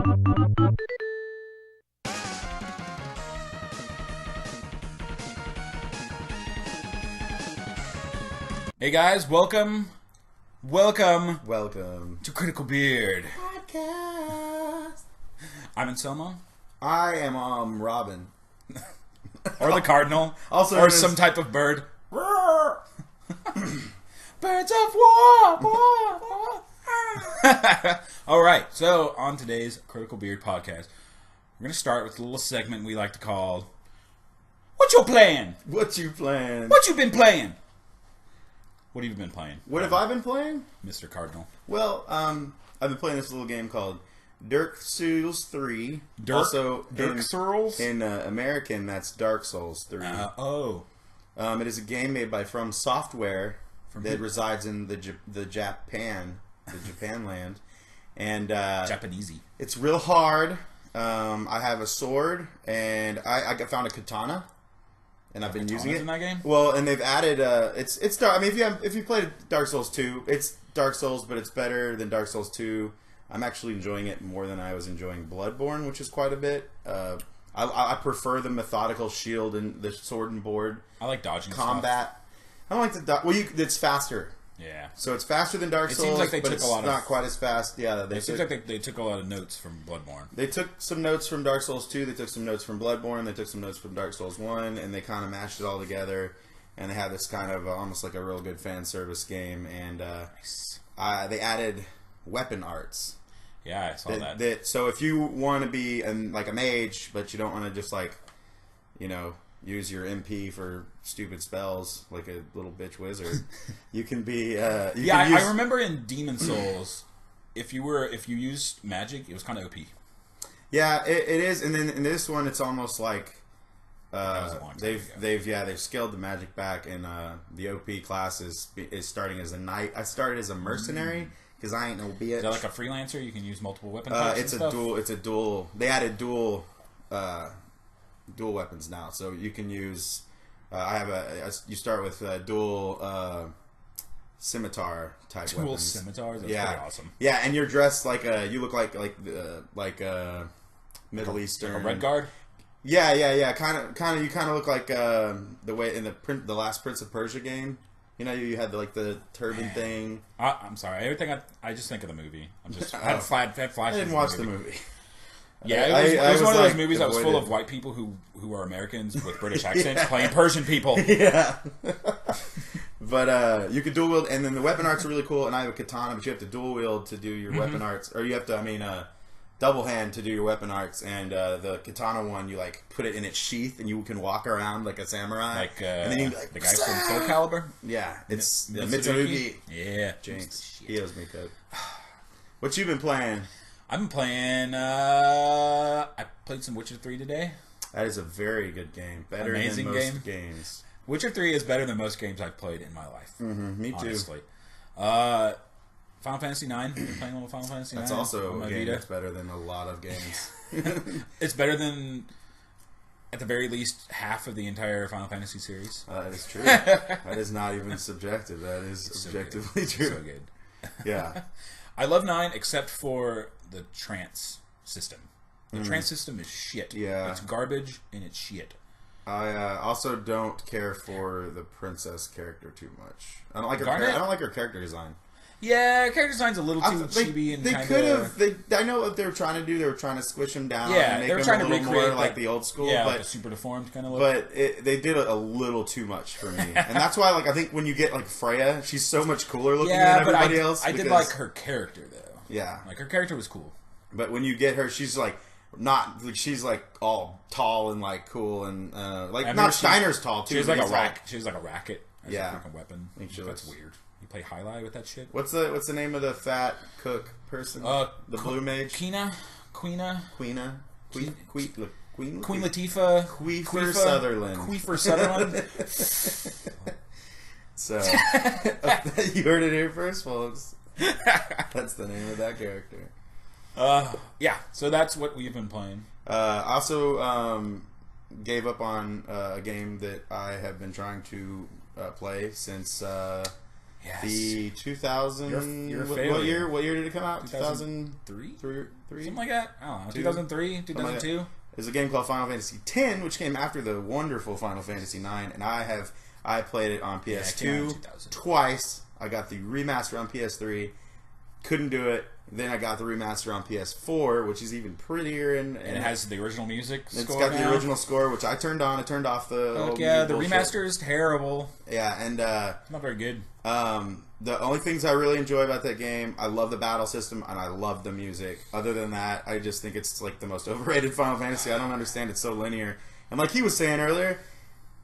Hey guys, welcome Welcome to Critical Beard. Podcast. I'm Anselmo. I am Robin. Or the Cardinal. Also or some type of bird. Birds of war. Alright, so on today's Critical Beard podcast, we're going to start with a little segment we like to call What You Playing? What you playing? What you been playing? What have you been playing? What have I been playing? Mr. Cardinal. Well, I've been playing this little game called Dark Souls 3. Dark Souls? In American, that's Dark Souls 3. It is a game made by From Software that resides in the Japan land. And Japanesey. It's real hard. I have a sword, and I found a katana. And I've been using it in that game. Well, and they've added it's dark. I mean, if you played Dark Souls 2, it's Dark Souls, but it's better than Dark Souls 2. I'm actually enjoying it more than I was enjoying Bloodborne, which is quite a bit. I prefer the methodical shield and the sword and board. I like dodging combat. Stuff. I don't like the dodge. Well, it's faster. Yeah. So it's faster than Dark Souls. It seems like they but took it's a lot of. not quite as fast. Yeah, it seems like they took a lot of notes from Bloodborne. They took some notes from Dark Souls 2. They took some notes from Bloodborne. They took some notes from Dark Souls 1, and they kind of mashed it all together. And they have this kind of almost like a real good fan service game. And nice. They added weapon arts. Yeah, I saw that. So if you want to be like a mage, but you don't want to just use your MP for stupid spells like a little bitch wizard, you can be. I remember in Demon Souls, if you used magic, it was kind of OP. Yeah, it is, and then in this one, it's almost like they've scaled the magic back, and the OP class is starting as a knight. I started as a mercenary. Because I ain't no bitch. Is that like a freelancer? You can use multiple weapon types It's a dual. They added dual weapons now, so you can use. You start with dual scimitar type weapons. Dual scimitars. That's pretty awesome. Yeah, and you're dressed like you look like Middle Eastern. Like a red guard. Yeah. Kind of. You kind of look like the way in the last Prince of Persia game. You know, you had the turban thing. I'm sorry. Everything I just think of the movie. I had flashes. I didn't watch the movie. Yeah, it was one of those movies that was full of white people who are Americans with British accents playing Persian people. Yeah. But you could dual wield, and then the weapon arts are really cool. And I have a katana, but you have to dual wield to do your weapon arts, or you have to, double hand to do your weapon arts. And the katana one, you put it in its sheath, and you can walk around like a samurai. And then you the guy from Soul Calibur. Yeah, it's Mitsurugi. Yeah, Jinx. He owes me code. What you been playing? I've been playing. I played some Witcher 3 today. That is a very good game. Better than most games. Witcher 3 is better than most games I've played in my life. Mm-hmm, me too. Honestly. Final Fantasy 9. You're playing on Final Fantasy 9. That's also a game that's better than a lot of games. It's better than, at the very least, half of the entire Final Fantasy series. That is true. That is not even subjective. That is objectively true. So good. Yeah. I love 9 except for the trance system. The trance system is shit. Yeah. It's garbage and it's shit. I also don't care for the princess character too much. I don't like Garnet? I don't like her character design. Yeah, character design's a little too chibi and they could have. I know what they were trying to do. They were trying to squish him down. Yeah, and make they were him trying a to little recreate more like the old school. Yeah, but like a super deformed kind of look. But they did it a little too much for me, and that's why I think when you get Freya, she's so much cooler looking than everybody else. I did like her character though. Yeah, her character was cool. But when you get her, she's she's all tall and cool and not Steiner's tall too. She was like a rack. She was like a racket. As a freaking weapon. That's weird. You play Highlight with that shit? What's the name of the fat cook person? The blue mage. Queen Latifah. Queefer Sutherland. Queefer Sutherland. So you heard it here first, folks. That's the name of that character. Yeah. So that's what we've been playing. I also gave up on a game that I have been trying to play since Yes. The 2000. Your what failure. year? What year did it come out? 2003? 2003? Something like that. I don't know. 2003, 2002. There's a game called Final Fantasy X, which came after the wonderful Final Fantasy IX, and I played it on PS2 twice. I got the remaster on PS3. Couldn't do it. Then I got the remaster on PS4, which is even prettier, and it has the original music. It's got the original score, which I turned on. I turned off the. The remaster is terrible. Yeah, and not very good. The only things I really enjoy about that game, I love the battle system and I love the music. Other than that, I just think it's like the most overrated Final Fantasy. I don't understand. It's so linear, and like he was saying earlier.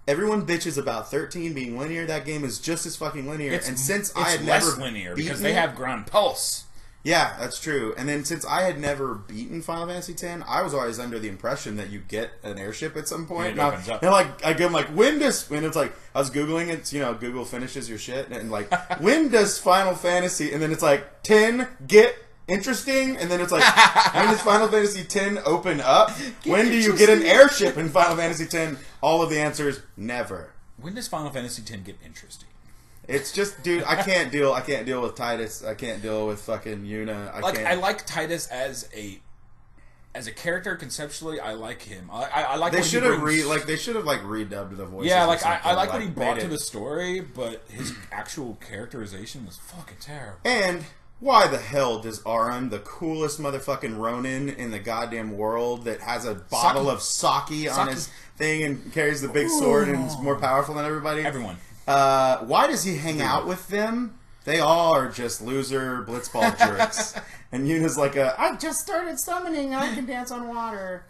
Everyone bitches about 13 being linear. That game is just as fucking linear. And since I had never linear because they have ground pulse. Yeah, that's true. And then since I had never beaten Final Fantasy X, I was always under the impression that you get an airship at some point. And it opens up. And like I give them like when it's like I was googling it. You know, Google finishes your shit and like when does Final Fantasy and then it's like 10 get interesting, and then it's like, when does Final Fantasy X open up? When do you get an airship in Final Fantasy X? All of the answers, never. When does Final Fantasy X get interesting? It's just, dude, I can't deal with Titus. I can't deal with fucking Yuna. I like Titus as a character conceptually. I like him. I like. They should have redubbed the voices. Yeah, like I like what he brought to the story, but his actual characterization was fucking terrible. And why the hell does Auron, the coolest motherfucking Ronin in the goddamn world, that has a bottle of sake on his thing and carries the big sword and is more powerful than everybody? Everyone. Why does he hang out with them? They all are just loser blitzball jerks. And Yuna's like I just started summoning. I can dance on water.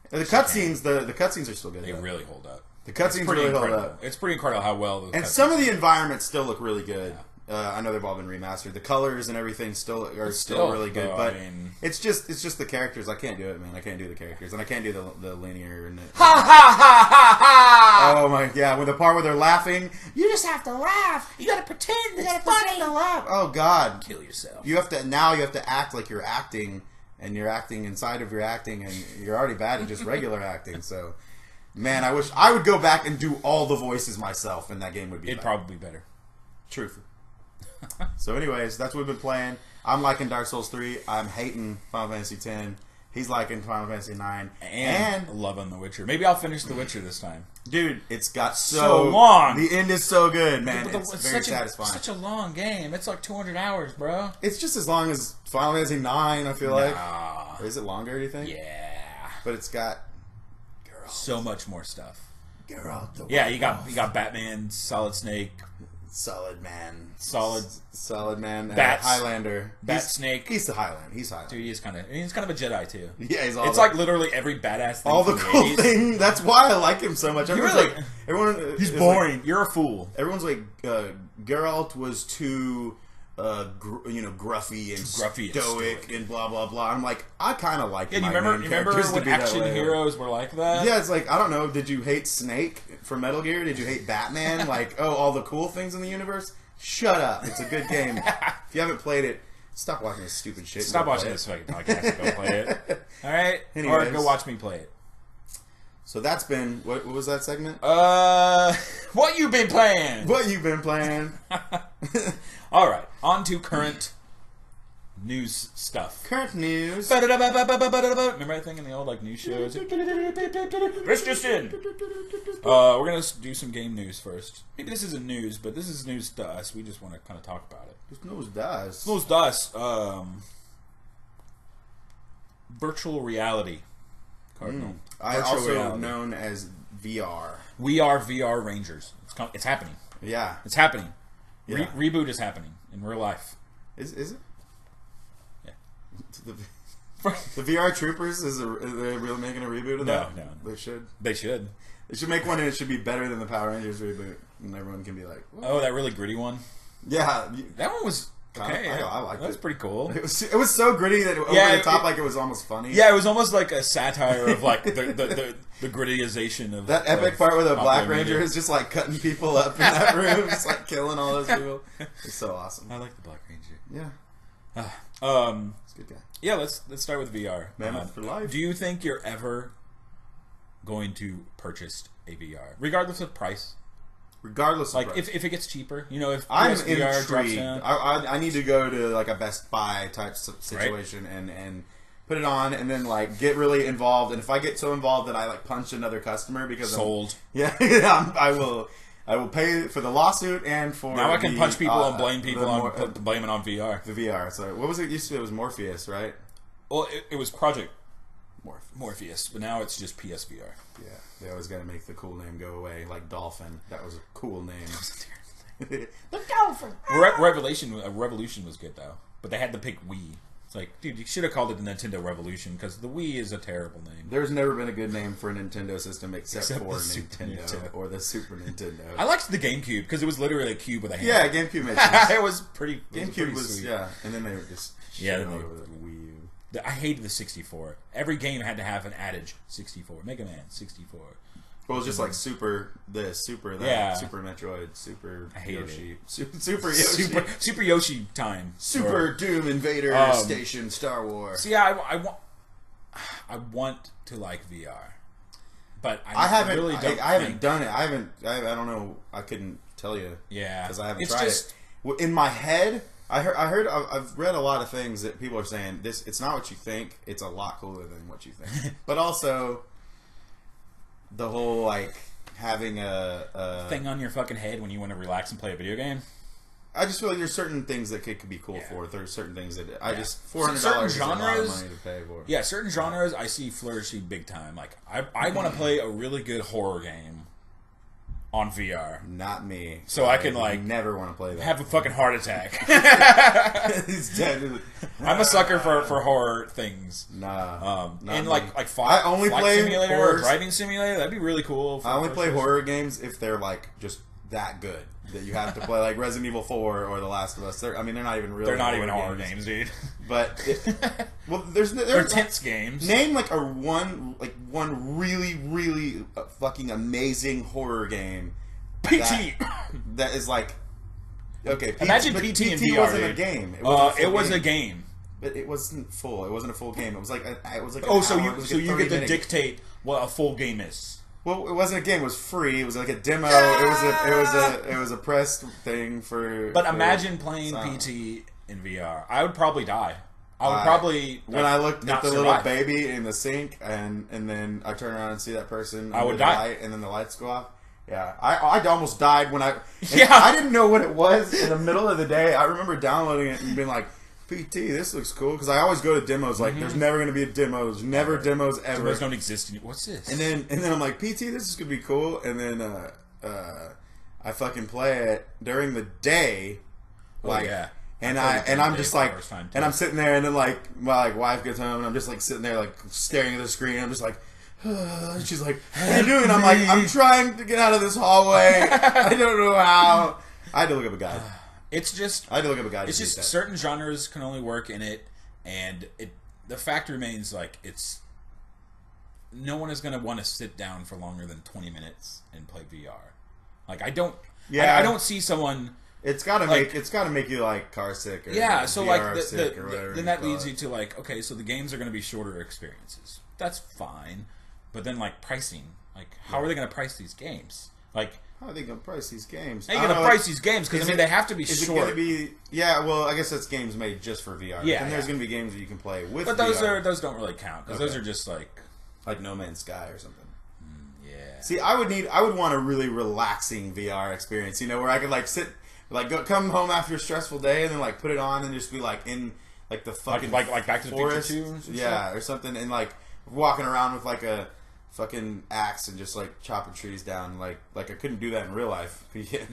The cutscenes, the cutscenes are still good. They really hold up. The cutscenes really hold up. It's pretty incredible how well. And some of the environments still look really good. Yeah. I know they've all been remastered. The colors and everything still really good, but it's just the characters. I can't do it, man. I can't do the characters, and I can't do the linear. And ha ha ha ha ha! Oh my god! With the part where they're laughing, you just have to laugh. You gotta pretend. You gotta pretend to laugh. Oh god! Kill yourself. You have to act like you're acting, and you're acting inside of your acting, and you're already bad at just regular acting. So, man, I wish I would go back and do all the voices myself, and that game would be. It'd probably be better. Truth. So anyways, that's what we've been playing. I'm liking Dark Souls 3. I'm hating Final Fantasy X. He's liking Final Fantasy 9. And loving The Witcher. Maybe I'll finish The Witcher this time. Dude, it's got so long. The end is so good, man. It's very satisfying. It's such a long game. It's like 200 hours, bro. It's just as long as Final Fantasy 9, I feel like. Or is it longer, do you think? Yeah. But it's got so much more stuff. Geralt. Yeah, you got Batman, Solid Snake, Solid Man, Highlander, Snake. He's the Highlander. He's Highlander. Dude, he's kind of a Jedi too. Yeah, it's like literally every badass thing. All the cool thing. That's why I like him so much. He's boring. You're a fool. Everyone's like, Geralt was too, gruffy and stoic and blah blah blah. I'm like, I kind of like. Yeah, you remember when action heroes were like that? Yeah, it's like I don't know. Did you hate Snake from Metal Gear? Did you hate Batman? Like, all the cool things in the universe. Shut up! It's a good game. If you haven't played it, stop watching this stupid shit. Stop watching this fucking podcast and go play it. All right, or go watch me play it. So that's been what was that segment? What you been playing? What you been playing? All right, on to current news stuff. Current news. Remember that thing in the old news shows? This just in. We're gonna do some game news first. Maybe this isn't news, but this is news to us. We just want to kind of talk about it. It's news to us. News to us. Virtual reality. Cardinal. Known as VR. We are VR Rangers. It's happening. Yeah. It's happening. Yeah. Reboot is happening in real life. Is it? Yeah. The VR Troopers, are they really making a reboot of that? No. They should. They should make one and it should be better than the Power Rangers reboot. And everyone can be like, what? Oh, that really gritty one? Yeah. That one was okay. I liked it. That was pretty cool. It was so gritty that over the top, it was almost funny. Yeah, it was almost like a satire of the grittyization of that epic part where the Black Ranger is just cutting people up in that room, just killing all those people. It's so awesome. I like the Black Ranger. Yeah. It's a good guy. Yeah, let's start with VR. Mammoth for life. Do you think you're ever going to purchase a VR, regardless of price? regardless of Like price. if it gets cheaper, you know, if I'm PSVR drops intrigued. down. I need to go to like a Best Buy type situation and put it on, and then like get really involved. And if I get so involved that I like punch another customer because Sold. I will pay for the lawsuit and for Now I can punch people and blame the people and blame it on VR. the VR. So what was it used to be? It was Morpheus, right? Well, it was Project Morpheus, but now it's just PSVR. Yeah, they always got to make the cool name go away, like Dolphin. That was a cool name. The Dolphin. Revolution was good though, but they had to pick Wii. It's like, dude, you should have called it the Nintendo Revolution because the Wii is a terrible name. There's never been a good name for a Nintendo system except for the Nintendo or the Super Nintendo. I liked the GameCube because it was literally a cube with a hand. Yeah, GameCube made sense. It was pretty. GameCube was sweet. yeah, and then they were just Yeah, shit then all they- over the Wii U. I hated the 64. Every game had to have an adage. 64. Mega Man 64. Well, it was just like Super this, Super that, Yeah. Super Metroid, Super I hated Yoshi, Super Yoshi, Super Yoshi time. Super Doom Invader Station Star Wars. See, I want to like VR, but I haven't really don't. I haven't done it. I don't know. I couldn't tell you. Yeah, because I haven't it's tried just, it. In my head, I've read a lot of things that people are saying. It's not what you think. It's a lot cooler than what you think. But also, the whole like having a thing on your fucking head when you want to relax and play a video game. I just feel like there's certain things that could be cool for. There's certain things that I just $400 Certain is a lot of genres- money to pay for. Yeah, certain genres I see flourishing big time. Like I want to play a really good horror game on VR. Not me. So I can like never want to play that. have a fucking heart attack. He's dead. I'm a sucker for horror things. Nah. And me. like I only flight play simulator or horrors. driving simulator. That'd be really cool. I only play horror games if they're like just that good that you have to play, like Resident Evil 4 or The Last of Us. They're not even really. They're not even horror games, dude. But well, They're tense games. Name like one really really fucking amazing horror game. PT. That is like okay. Imagine but PT in PT VR. wasn't dude. a game. It was a game. But it wasn't full. It wasn't a full game. It was like Oh, so you it was so like a you get to 30-minute dictate what a full game is. Well, it wasn't a game. It was free. It was like a demo. It was a press thing for. But for imagine playing silence. PT in VR. I would probably die. I would probably when I looked not at the survive. little baby in the sink, and then I turn around and see that person. I would under the die. light, and then the lights go off. Yeah, I almost died when I. Yeah. I didn't know what it was in the middle of the day. I remember downloading it and being like, PT, this looks cool, because I always go to demos like there's never going to be a demo. There's never demos ever. Demos don't exist. What's this? And then I'm like, PT, this is gonna be cool. And then I fucking play it during the day, like, yeah. and I play it during I'm the just day, like, hours fine, too. and I'm sitting there, and then like my wife gets home, and I'm just like sitting there like staring at the screen. I'm just like. She's like, what are you doing? I'm like, I'm trying to get out of this hallway. I don't know how. I had to look up a guide. It's just I had to look up a guide. it's to just beat that. certain genres can only work in it, and the fact remains like it's no one is going to want to sit down for longer than 20 minutes and play VR. Like I don't see someone. It's gotta like- make you like car sick or Yeah, so VR like sick or whatever. then that leads you to like, okay, so the games are going to be shorter experiences. That's fine, but then like pricing, like how are they going to price these games? Like how are they gonna price these games? how are you going to price these games? Because I mean they have to be Is short. it gonna be? Yeah, well, I guess that's games made just for VR. Yeah, and there's yeah. gonna be games that you can play with. But VR, those don't really count because those Okay. are just like like No Man's Sky or something. yeah. See, I would want a really relaxing VR experience. You know, where I could like sit, like come home after a stressful day, and then like put it on and just be like in like the fucking like Back to the Future forest, 2 or some yeah, or something, and like walking around with like a fucking axe and just like chopping trees down. Like I couldn't do that in real life. Yeah.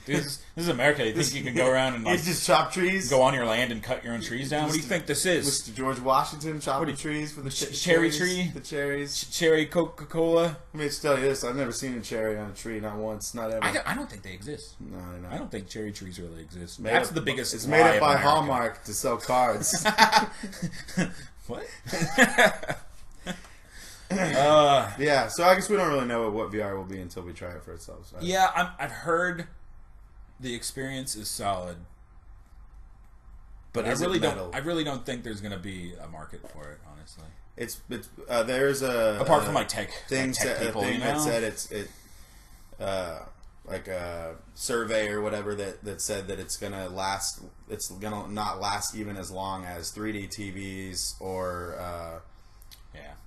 this is America. You think you can go around and You like just chop trees? go on your land and cut your own trees down? What do you think this is? Mr. George Washington chopping trees for the cherry cherries, tree? The cherries. Cherry Coca-Cola? Let me just tell you this: I've never seen a cherry on a tree, not once, not ever. I don't think they exist. No, no. I don't think cherry trees really exist. Made That's up- the biggest. It's lie made up of by America. Hallmark to sell cards. What? Yeah, so I guess we don't really know what VR will be until we try it for ourselves. Right? Yeah, I've heard the experience is solid, but Is it metal? I really don't think there's going to be a market for it. Honestly, It's there's a apart from like tech thing people, thing you that know? said a survey or whatever that said that it's gonna last. It's gonna not last even as long as 3D TVs or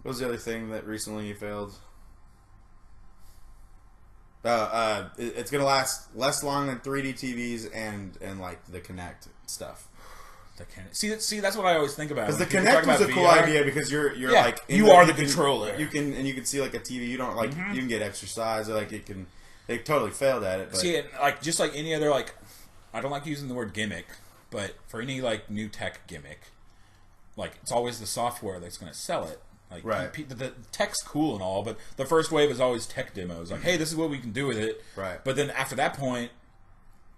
what was the other thing that recently failed? It's gonna last less long than 3D TVs and like the Kinect stuff. See, that's what I always think about. Because the Kinect was a cool idea because you're like you are the controller. You can see like a TV. You don't like you can get exercise or like They totally failed at it. But. See, like just like any other like, I don't like using the word gimmick, but for any like new tech gimmick, like it's always the software that's going to sell it. Like right. The tech's cool and all, but the first wave is always tech demos. Like, hey, this is what we can do with it. Right. But then after that point,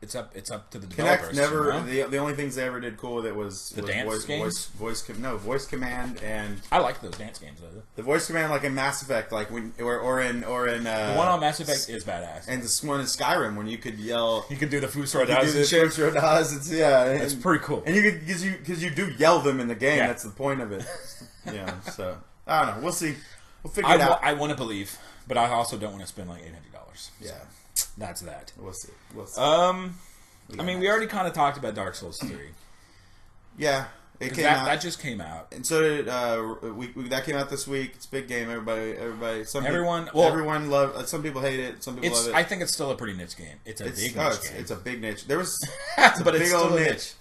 it's up to the developers. Kinect never. You know? The only things they ever did cool with it was the dance games. Voice command and. I like those dance games though. The voice command, like in Mass Effect, like when or in the one on Mass Effect is badass. And this one in Skyrim when you could yell. You could do the Fusrodas and shit. It's yeah, it's pretty cool. And you could because you do yell them in the game. Yeah. That's the point of it. Yeah. So I don't know. We'll see. We'll figure it out. I want to believe, but I also don't want to spend like $800. Yeah. So that's that. We'll see. I mean, we already kind of talked about Dark Souls 3. Yeah, it came out. That just came out, and so did that came out this week. It's a big game. Everyone love. Some people hate it. Some people love it. I think it's still a pretty niche game. It's a big niche game. It's a big niche. There was, but it's still a niche.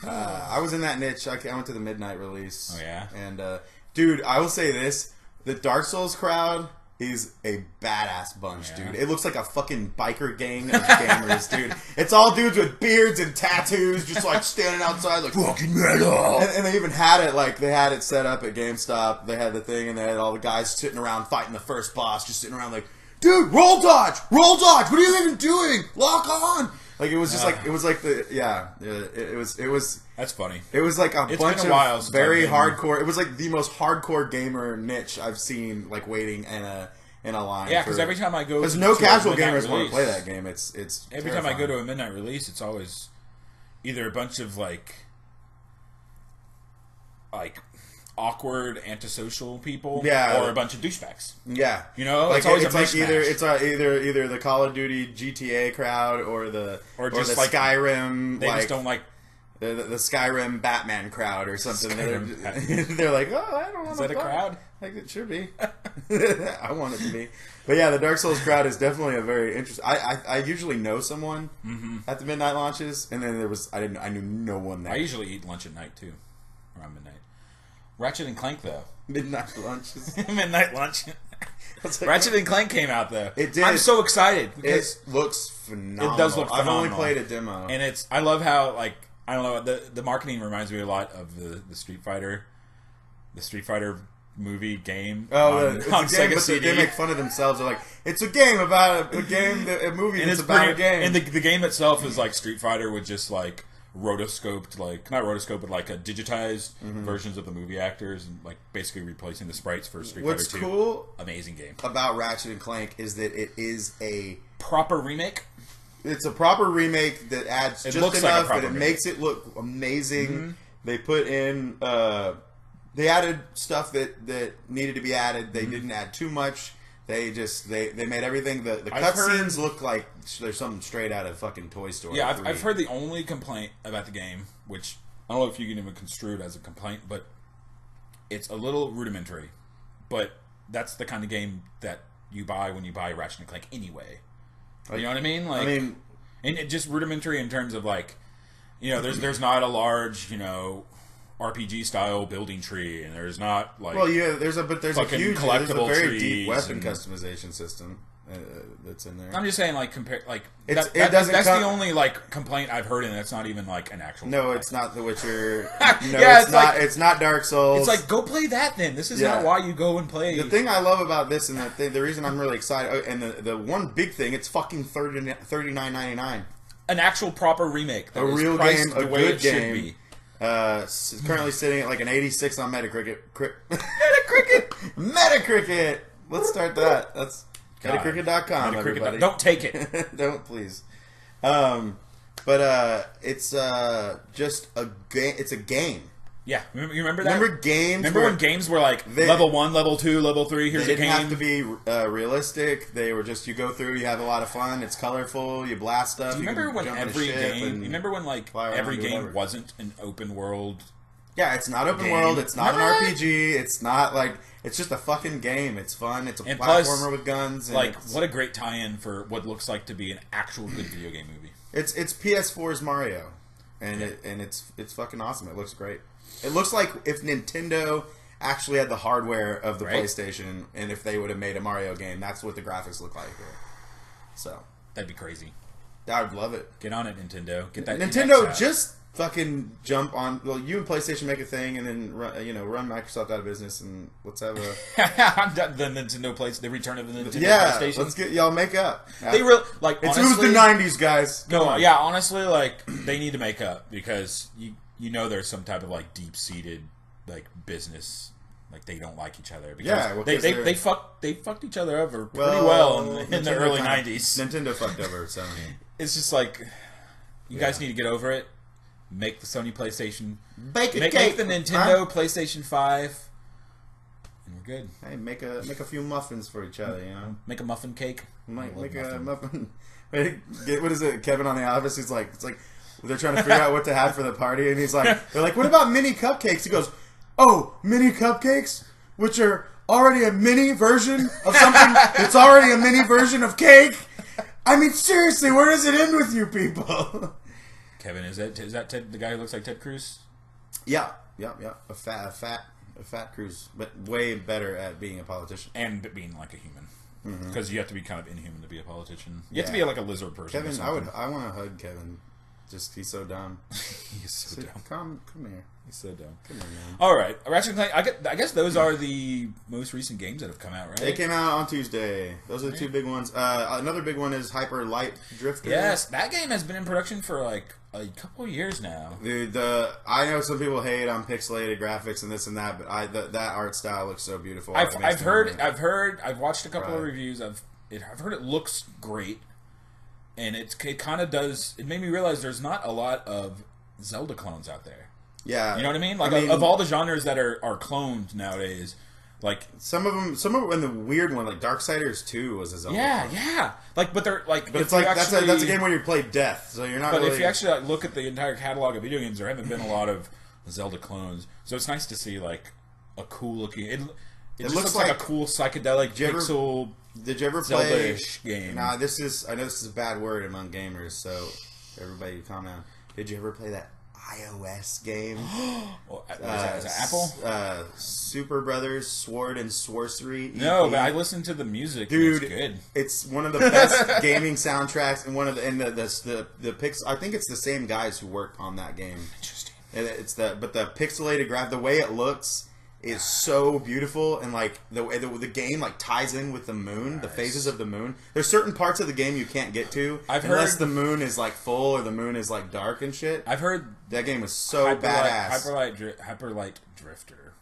I was in that niche. I went to the midnight release. Oh yeah, and dude, I will say this: the Dark Souls crowd is a badass bunch, dude. It looks like a fucking biker gang of gamers, dude. It's all dudes with beards and tattoos, just like standing outside, like fucking metal. And they even had it like they had it set up at GameStop. They had the thing, and they had all the guys sitting around fighting the first boss, just sitting around like, dude, roll dodge. What are you even doing? Lock on. Like it was just like it was like the it was that's funny. It was like a bunch of very hardcore. It was like the most hardcore gamer niche I've seen, like waiting in a line. Yeah, because every time I go, because no casual gamers want to play that game. It's every terrifying. time I go to a midnight release, it's always either a bunch of like awkward antisocial people, or a bunch of douchebags. Yeah, you know, like it's always it's like either the Call of Duty GTA crowd or the like Skyrim. They just don't like the Skyrim Batman crowd or something. They're like, oh, I don't want to. Is that a crowd? Like it should be. I want it to be. But yeah, the Dark Souls crowd is definitely a very interesting. I usually know someone at the midnight launches, and then I knew no one there. I usually eat lunch at night too, around midnight. Ratchet and Clank though. Midnight lunches. Midnight lunch. Like, Ratchet and Clank came out though. It did. I'm so excited because it looks phenomenal. It does look phenomenal. I've only played a demo, and I love how like I don't know the marketing reminds me a lot of the Street Fighter movie game. On Sega but CD. They make fun of themselves. They're like, it's a game about a movie and that's about a game. And the game itself is like Street Fighter with just like rotoscoped, like not rotoscoped, but like a digitized versions of the movie actors and like basically replacing the sprites for Street Fighter 2. What's cool, amazing game about Ratchet and Clank is that it is a proper remake. It's a proper remake that adds just enough that it makes it look amazing. They put in. They added stuff that needed to be added. They didn't add too much. They made everything. The cutscenes look like there's something straight out of fucking Toy Story. Yeah, I've heard the only complaint about the game, which I don't know if you can even construe it as a complaint, but it's a little rudimentary. But that's the kind of game that you buy when you buy Ratchet and Clank anyway. You know what I mean? Like, and it just rudimentary in terms of like, you know, there's not a large, you know, RPG style building tree, and there's not like there's a huge collectible there's a very trees deep weapon customization system that's in there. I'm just saying, like compare, like that's the only like complaint I've heard, and that's not even like an actual. No, it's not The Witcher. No, yeah, it's not Dark Souls. It's like go play that then. This is not why you go and play. The thing I love about this, and the reason I'm really excited, and the one big thing, it's fucking $39.99. An actual proper remake, a real game, a good game. It's currently sitting at like an 86 on Metacritic. Metacritic! Let's start that. That's Metacritic.com, everybody. Don't take it. Don't, please. But it's just a game. It's a game. Yeah, you remember that? Remember when games were like level 1, level 2, level 3, here's a game? They didn't have to be realistic. They were just, you go through, you have a lot of fun, it's colorful, you blast stuff. Do you remember when every game, every game wasn't an open world? Yeah, it's not open world, it's not an RPG, it's not like, it's just a fucking game. It's fun, it's a platformer with guns. And like, what a great tie-in for what looks like to be an actual good video game movie. It's PS4's Mario. And it's fucking awesome. It looks great. It looks like if Nintendo actually had the hardware of the PlayStation, and if they would have made a Mario game, that's what the graphics look like here. So that'd be crazy. I would love it. Get on it, Nintendo. Get that. Nintendo, just fucking jump on. Well, you and PlayStation make a thing, and then run Microsoft out of business, and let's have a the Nintendo the return of the Nintendo PlayStation. Let's get y'all make up. They really like. It's honestly, who's the '90s guys? Yeah, honestly, like they need to make up because you know there's some type of like deep seated like business. Like they don't like each other because they fucked each other over pretty well in the early '90s. Nintendo fucked over Sony. It's just like you guys need to get over it. Make the Sony PlayStation. Make the Nintendo PlayStation 5. And we're good. Hey, make a few muffins for each other, you know? Make a muffin cake. Make a muffin. What is it? Kevin on The Office, it's like they're trying to figure out what to have for the party, and they're like, what about mini cupcakes? He goes, oh, mini cupcakes? Which are already a mini version of something that's already a mini version of cake? I mean, seriously, where does it end with you people? Kevin, is that Ted, the guy who looks like Ted Cruz? Yeah. A fat Cruz, but way better at being a politician and being like a human. Because you have to be kind of inhuman to be a politician. You have to be like a lizard person. Kevin, I want to hug Kevin. Just he's so dumb. He's so dumb. Come here. He's so dumb. Come here, man. All right, Ratchet Clank. I guess those are the most recent games that have come out, right? They came out on Tuesday. Those are the two big ones. Another big one is Hyper Light Drifter. Yes, that game has been in production for like a couple of years now. Dude, I know some people hate on pixelated graphics and this and that, but that art style looks so beautiful. I've watched a couple of reviews. I've heard it looks great, and it kind of does. It made me realize there's not a lot of Zelda clones out there. Yeah, you know what I mean. Like of all the genres that are cloned nowadays, like some of them, and the weird one, like Darksiders 2 was a Zelda. Yeah. Like, but they're like, but it's like that's a game where you play death, so you're not. But if you actually look at the entire catalog of video games, there haven't been a lot of Zelda clones. So it's nice to see like a cool looking. It just looks like a cool psychedelic pixel. Did you ever play Zelda-ish game? Nah, I know this is a bad word among gamers, so everybody calm down. Did you ever play that iOS game? Well, is that Apple? Super Brothers Sword and Sorcery. EP. No, but I listened to the music. Dude, it's good. It's one of the best gaming soundtracks, and the pix. I think it's the same guys who worked on that game. Interesting. And but the pixelated graph, the way it looks is so beautiful, and like the game like ties in with the moon, the phases of the moon. There's certain parts of the game you can't get to unless the moon is like full or the moon is like dark and shit. I've heard that game is so badass. Hyperlight Drifter.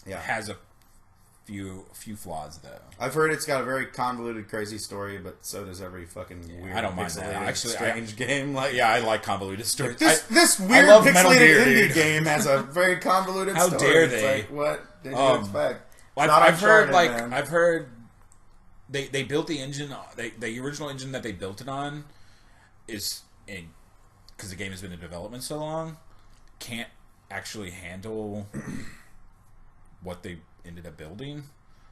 Yeah, has a few flaws though. I've heard it's got a very convoluted, crazy story, but so does every fucking weird. I don't mind that. Actually, strange game. Like, yeah, I like convoluted stories. This weird pixelated indie game has a very convoluted story. How dare they? Like, what did you expect? I've heard they built the engine. The original engine that they built it on is because the game has been in development so long, can't actually handle what they ended up building.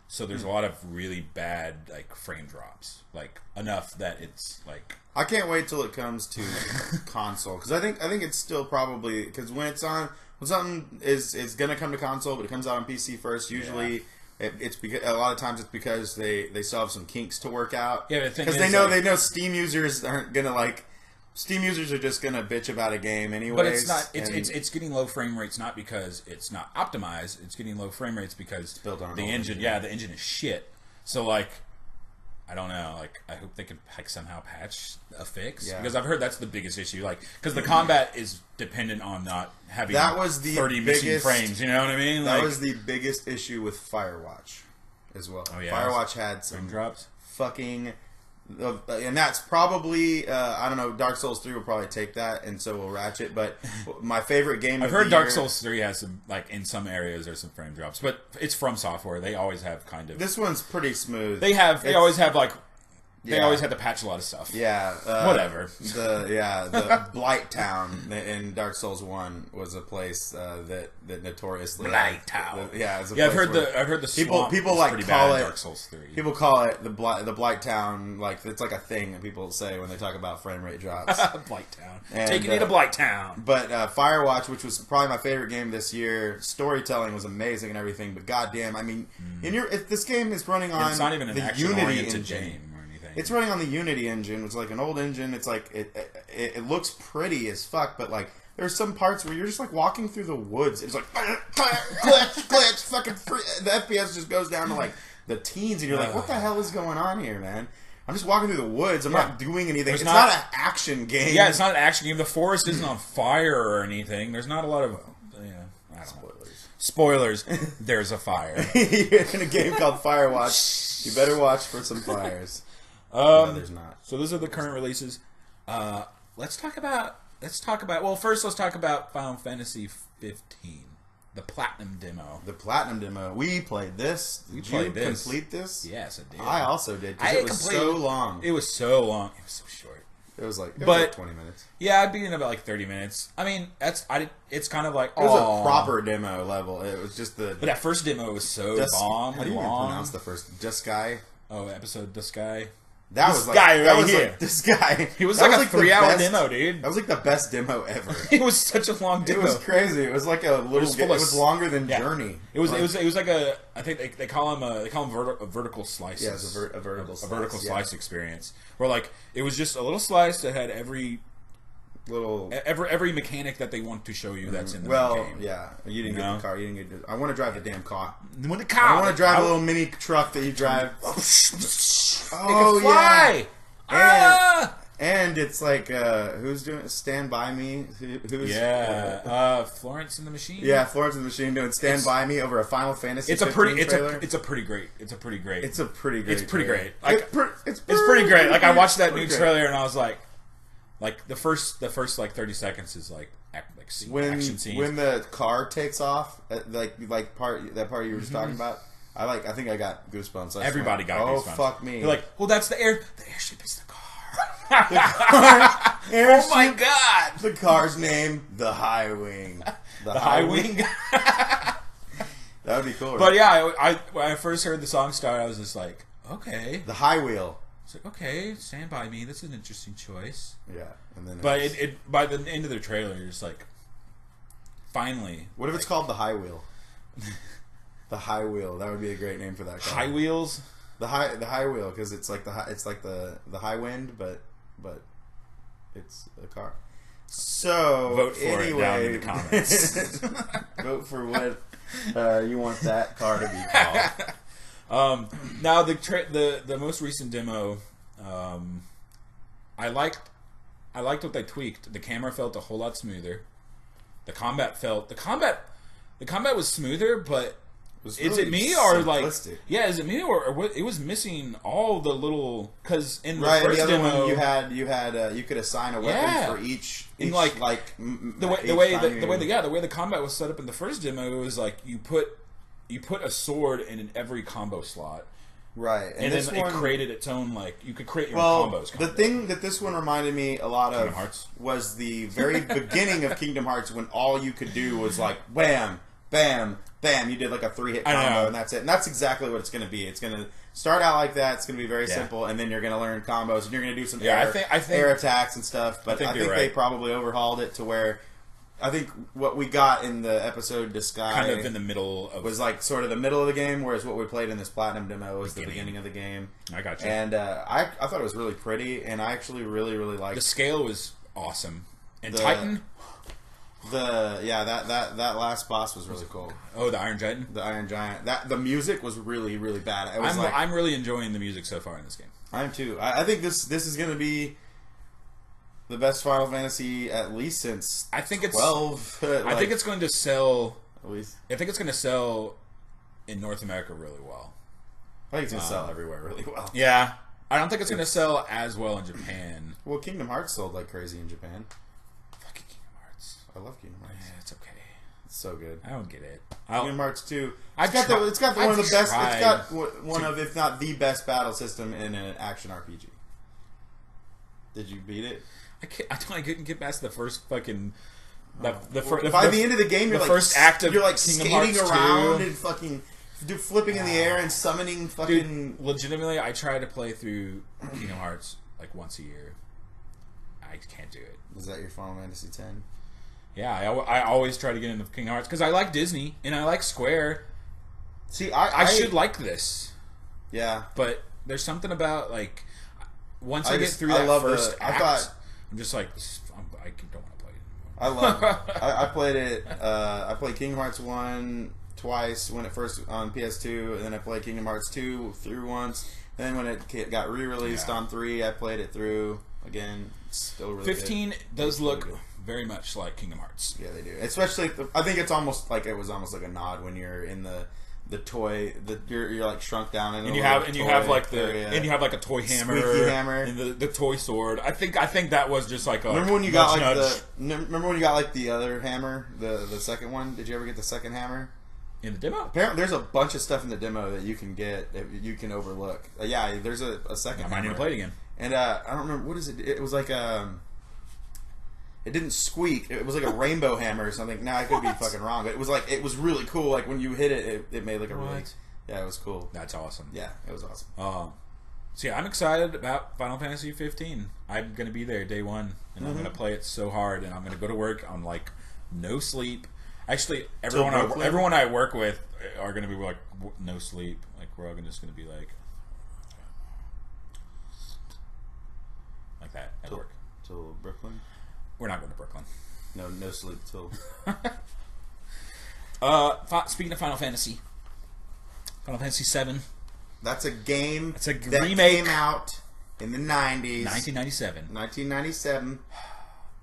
So there's a lot of really bad like frame drops, like enough that it's like. I can't wait till it comes to console, because I think it's still probably, because when something is gonna come to console, but it comes out on PC first. Usually, it's because a lot of times it's because they still have some kinks to work out. Yeah, because they know Steam users aren't gonna like. Steam users are just gonna bitch about a game anyways. But it's not. It's getting low frame rates not because it's not optimized. It's getting low frame rates because it's built on the engine. Yeah, the engine is shit. So like, I don't know. Like, I hope they can like somehow patch a fix, because I've heard that's the biggest issue. Like, because the combat is dependent on not having 30 missing frames. You know what I mean? That was the biggest issue with Firewatch as well. Oh yeah, Firewatch had some frame drops. Fucking And that's probably I don't know. Dark Souls 3 will probably take that, and so will Ratchet. But my favorite game. I've heard Dark Souls 3 has some, like, in some areas there's some frame drops, but it's From Software. They always have kind of. This one's pretty smooth. They always have like. They always had to patch a lot of stuff. Yeah. Whatever. The Blight Town in Dark Souls 1 was a place that notoriously Blight Town. I've heard the swamp people was like call it Dark Souls 3. People call it the Blight Town, like it's like a thing that people say when they talk about frame rate drops. Blight Town. And, taking you to Blight Town. But Firewatch, which was probably my favorite game this year, storytelling was amazing and everything, but goddamn, I mean, if this game is running on it's not even an the action-oriented Unity game engine. or anything. It's running on the Unity engine, which is like an old engine. It's like it looks pretty as fuck, but like there's some parts where you're just like walking through the woods. It's like glitch, fucking free. The FPS just goes down to like the teens, and you're like, what the hell is going on here, man? I'm just walking through the woods. I'm not doing anything. It's not an action game. Yeah, it's not an action game. The forest isn't on fire or anything. There's not a lot of spoilers. There's a fire. You're in a game called Firewatch. You better watch for some fires. No, there's not. So those are the current releases. Let's talk about. Well, first let's talk about Final Fantasy 15, the Platinum demo. The Platinum demo. We played this. Did you complete this? Yes, I did. I also did. Because it was so long. It was so long. It was so short. It was like 20 minutes. Yeah, I'd be in about like 30 minutes. I mean, it's kind of like it was a proper demo level. It was just the. But that first demo was so bomb. How do you even pronounce the first? Just Guy. Oh, episode This Guy. That this was like, guy that right was here. Like, this guy. He was like a 3-hour demo, dude. That was like the best demo ever. It was such a long demo. It was crazy. It was like a little. It was longer than Journey. It was like a. I think they call him a vertical slice. Yeah, it's a vertical slice experience. Where like it was just a little slice that had every mechanic that they want to show you that's in the game. Yeah, you didn't get the car. You didn't get. I want to drive the damn car. I want to drive a little mini truck that you drive. Oh yeah. And it's like who's doing it? Stand By Me? Who's Florence and the Machine. Yeah, Florence and the Machine doing Stand By Me over a Final Fantasy. It's pretty great. Like it's pretty great. It's pretty great. Like I watched that new trailer and I was like the first like 30 seconds is like action scenes. When the car takes off, that part you were just talking about. I think I got goosebumps. Everybody got goosebumps. Oh fuck me! You're like, well, that's the airship is the car. Oh my god! The car's name, the High Wing. The High Wing. That would be cool. Right? But yeah, when I first heard the song start, I was just like, okay. The High Wheel. It's like, okay, Stand By Me. That's an interesting choice. Yeah, and then but by the end of the trailer, you're just like, finally. What if it's called the High Wheel? The High Wheel. That would be a great name for that car. High Wheels. The high wheel because it's like the high wind, but it's a car. So vote for it down in the comments. Vote for what you want that car to be called. Now the most recent demo, I liked what they tweaked. The camera felt a whole lot smoother. The combat was smoother, but. Is it me or simplistic. like? Yeah, is it me or it was missing all the little because in the first the other demo one you could assign a weapon for each the way the combat was set up in the first demo. It was like you put a sword in every combo slot, right? And then it created its own you could create your own combos. The thing that this one reminded me a lot of was the very beginning of Kingdom Hearts when all you could do was like wham, bam. Bam! You did like a 3-hit combo, and that's it. And that's exactly what it's going to be. It's going to start out like that. It's going to be very simple, and then you're going to learn combos, and you're going to do some air attacks and stuff. But I think they probably overhauled it to where I think what we got in the episode Disguise kind of in the middle was like sort of the middle of the game, whereas what we played in this Platinum demo was the beginning of the game. I got you. And I thought it was really pretty, and I actually really liked the scale was awesome. And Titan. That last boss was really cool. Oh, the Iron Giant. The Iron Giant. The music was really bad. I'm really enjoying the music so far in this game. I am too. I think this is going to be the best Final Fantasy at least since 12. I think it's going to sell. At least I think it's going to sell in North America really well. I think it's going to sell everywhere really well. Yeah. I don't think it's going to sell as well in Japan. Well, Kingdom Hearts sold like crazy in Japan. Fucking Kingdom Hearts. I love Kingdom Hearts. Yeah, it's okay. It's so good. I don't get it. Kingdom Hearts 2. It's got one of the best. It's got one to, of, if not the best, battle system in an action RPG. Did you beat it? I couldn't get past the first fucking. By the end of the game, you're like first act of you're like Kingdom skating Hearts around 2. and fucking flipping in the air and summoning fucking. Dude, legitimately, I try to play through Kingdom Hearts like once a year. I can't do it. Is that your Final Fantasy X? Yeah, I always try to get into Kingdom Hearts because I like Disney and I like Square. See, I should like this. Yeah, but there's something about like once I get through that first act, I'm just like I don't want to play it anymore. I love it. I played it. I played Kingdom Hearts 1 twice when it first on PS2, and then I played Kingdom Hearts 2 through once. And then when it got re-released on 3, I played it through again. It's still really 15 good. does look very much like Kingdom Hearts. Yeah, they do. Especially, I think it's almost like it was almost like a nod when you're in the toy. You're like shrunk down in and you have like a toy hammer, squeaky hammer, and the toy sword. I think that was just like a remember when you got like the other hammer, the second one. Did you ever get the second hammer in the demo? Apparently, there's a bunch of stuff in the demo that you can get that you can overlook. Yeah, there's a second. I might need to play it again. And I don't remember what is it. It was like it didn't squeak. It was like a rainbow hammer or something. Now I could be fucking wrong, but it was really cool. Like when you hit it, it made like a really it was cool. That's awesome. Yeah, it was awesome. So yeah, I'm excited about Final Fantasy 15. I'm gonna be there day one, and I'm gonna play it so hard, and I'm gonna go to work on like no sleep. Actually, everyone I work with are gonna be like no sleep. Like we're all just gonna be like that at work till Brooklyn. We're not going to Brooklyn. No sleep till. Speaking of Final Fantasy VII. That's a game. It's a that remake. Came out in the 90s. 1997. 1997,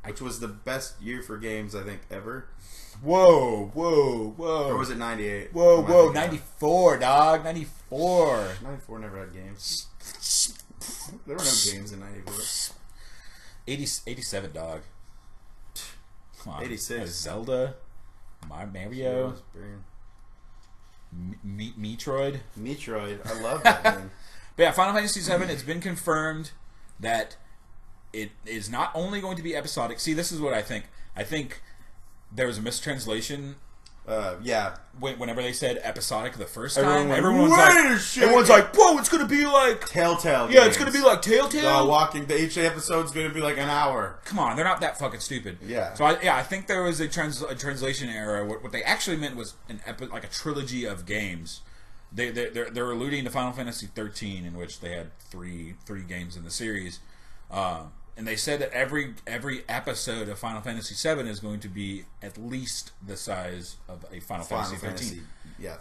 which was the best year for games I think ever. Whoa! Or was it 98? Whoa! 94, dog. 94. 94 never had games. There were no games in 94. 87, dog. Come on. 86. Zelda, Mario, Metroid. I love that game. But yeah, Final Fantasy VII. It's been confirmed that it is not only going to be episodic. See, this is what I think. I think there was a mistranslation. Yeah. Whenever they said episodic the first time, everyone's like, "Whoa, it's gonna be like Telltale." Yeah, it's gonna be like Telltale. Each episode's gonna be like an hour. Come on, they're not that fucking stupid. Yeah. So I think there was a translation error. What they actually meant was like a trilogy of games. They're alluding to Final Fantasy 13, in which they had three games in the series. And they said that every episode of Final Fantasy VII is going to be at least the size of a Final Fantasy 13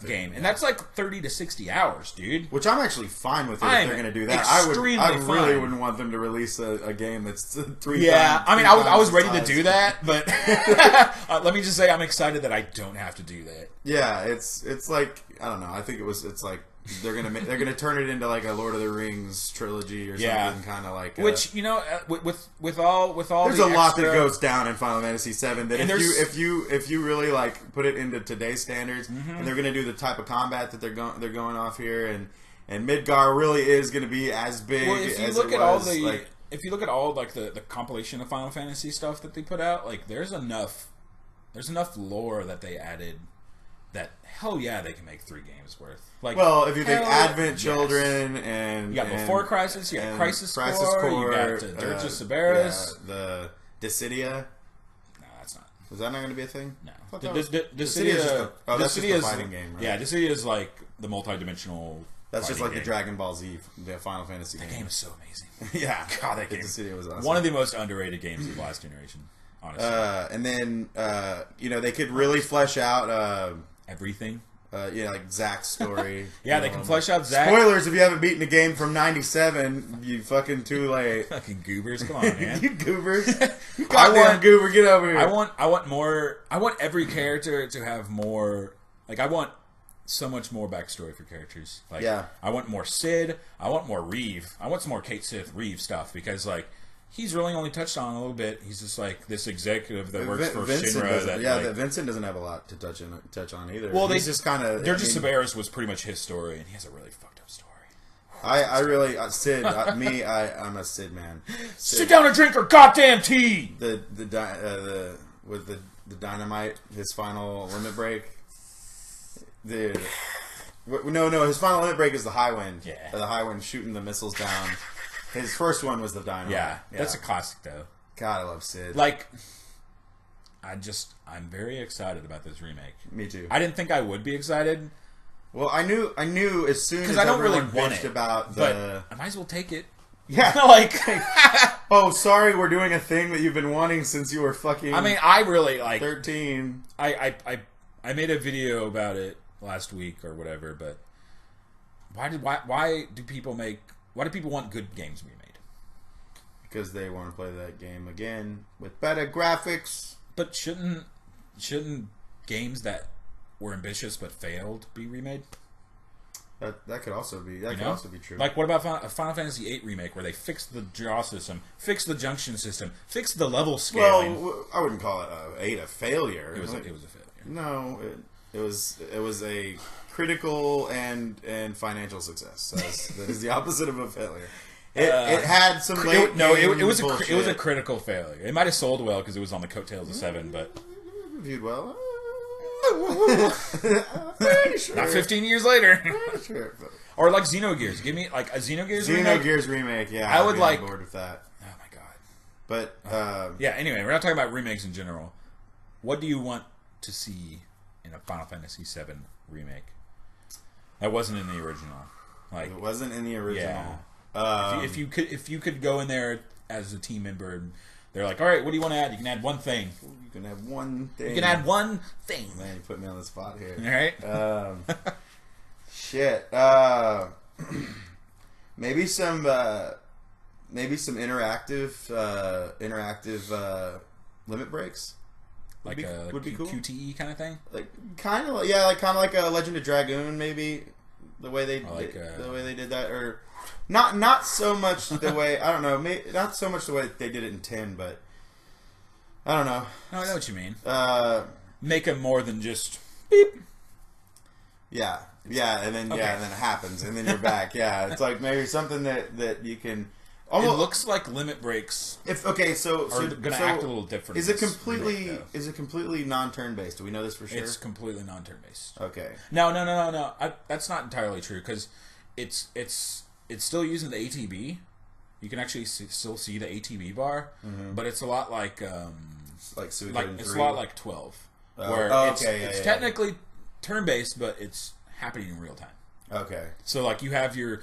game. And that's like 30 to 60 hours, dude. Which I'm actually fine with if they're going to do that. I really wouldn't want them to release a game that's 3 Yeah, times, I mean, I was ready to do that, but let me just say I'm excited that I don't have to do that. Yeah, it's like, I don't know, I think it's like they're gonna turn it into like a Lord of the Rings trilogy or something, kind of like. Which with all there's a lot that goes down in Final Fantasy VII that if you really like put it into today's standards, and they're gonna do the type of combat that they're going off here, and Midgar really is gonna be as big. Well, if you as look it at all was, if you look at all like the compilation of Final Fantasy stuff that they put out, like there's enough lore that they added. That hell yeah, they can make 3 games worth. Like, well, if you think Advent Children and you got Before Crisis, you got Crisis Core, you got Dirge of Cerberus, the Dissidia. No, that's not. Was that not going to be a thing? No, Dissidia. That's just a fighting game, right? Yeah, Dissidia is like the multi-dimensional. That's just like the Dragon Ball Z, the Final Fantasy game. That game is so amazing. Yeah, God, that game. Dissidia was awesome. One of the most underrated games of last generation, honestly. And then they could really flesh out. Everything. Like Zack's story. Yeah, they can flesh out Zack. Spoilers if you haven't beaten a game from 97, you fucking too late. Fucking goobers, come on, man. You goobers. You goddamn goober, get over here. I want more. I want every character to have more. Like, I want so much more backstory for characters. Like, Yeah. I want more Sid. I want more Reeve. I want some more Kate Sith Reeve stuff because, like, he's really only touched on a little bit. He's just like this executive that works for Shinra. That Vincent doesn't have a lot to touch on either. Well, he's just kind of. Dirge of Cerberus was pretty much his story, and he has a really fucked up story. I really Sid. I'm a Sid man. Sid, sit down and drink your goddamn tea. With the dynamite, his final limit break. No, his final limit break is the high wind. Yeah, the high wind shooting the missiles down. His first one was the dynamite. Yeah, that's a classic though. God, I love Sid. Like, I'm very excited about this remake. Me too. I didn't think I would be excited. Well, I knew as soon as I don't really everyone want bitched it about but the. I might as well take it. Yeah, like. Oh, sorry, we're doing a thing that you've been wanting since you were fucking. I mean, I really like 13. I made a video about it last week or whatever, but why do people want good games remade? Because they want to play that game again with better graphics. But shouldn't games that were ambitious but failed be remade? That could also be also be true. Like, what about a Final Fantasy VIII remake where they fixed the draw system, fixed the junction system, fixed the level scaling? Well, I wouldn't call it a failure. It was a failure. No, it was a critical and financial success. That is the opposite of a failure. It had some late it was a critical failure. It might have sold well because it was on the coattails of 7, but reviewed well. Sure. Not 15 years later. Sure. Or like Xenogears. Give me like a Xenogears remake. Yeah, I would like. On board with that. Oh my god. But yeah. Anyway, we're not talking about remakes in general. What do you want to see in a Final Fantasy VII remake that wasn't in the original? Like, it wasn't in the original. Yeah. If you could go in there as a team member and they're like, all right, what do you want to add? You can add one thing. You can add one thing. You can add one thing. Man, you put me on the spot here. All right. Shit. Maybe some interactive limit breaks. Would be cool. QTE kind of thing. Like kind of like a Legend of Dragoon, maybe the way they did that, or not so much the way I don't know, not so much the way they did it in 10, but I don't know. No, I know what you mean. Make them more than just beep. Yeah, and then and then it happens, and then you're back. Yeah, it's like maybe something that you can. Almost, it looks like limit breaks. Are going to act a little different. Is it completely non-turn based? Do we know this for sure? It's completely non-turn based. Okay. No. That's not entirely true because it's still using the ATB. You can actually still see the ATB bar, but it's a lot like it's a lot like 12, where it's technically turn based, but it's happening in real time. Okay. So like you have your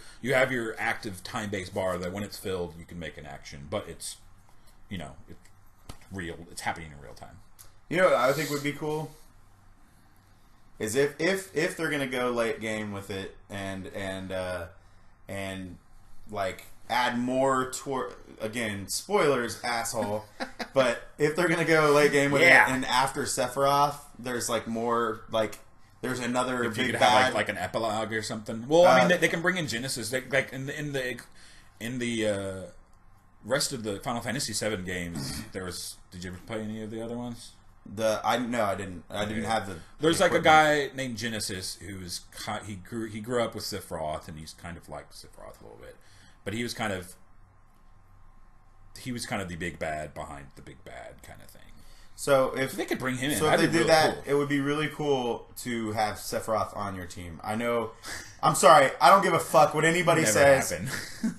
active time based bar that when it's filled you can make an action, but it's real. It's happening in real time. You know what I think would be cool is if they're gonna go late game with it and like add more toward, again, spoilers, asshole. But if they're gonna go late game with it and after Sephiroth, there's like more like. There's another if big you could bad. have like an epilogue or something. Well, I mean, they can bring in Genesis. Like in the rest of the Final Fantasy VII games, there was. Did you ever play any of the other ones? I didn't. I didn't have the. There's like a guy named Genesis who's he grew up with Sephiroth and he's kind of like Sephiroth a little bit, but he was kind of the big bad behind the big bad kind of thing. So if they could bring him in, so if they did that, it would be really cool to have Sephiroth on your team. I know. I'm sorry. I don't give a fuck what anybody says.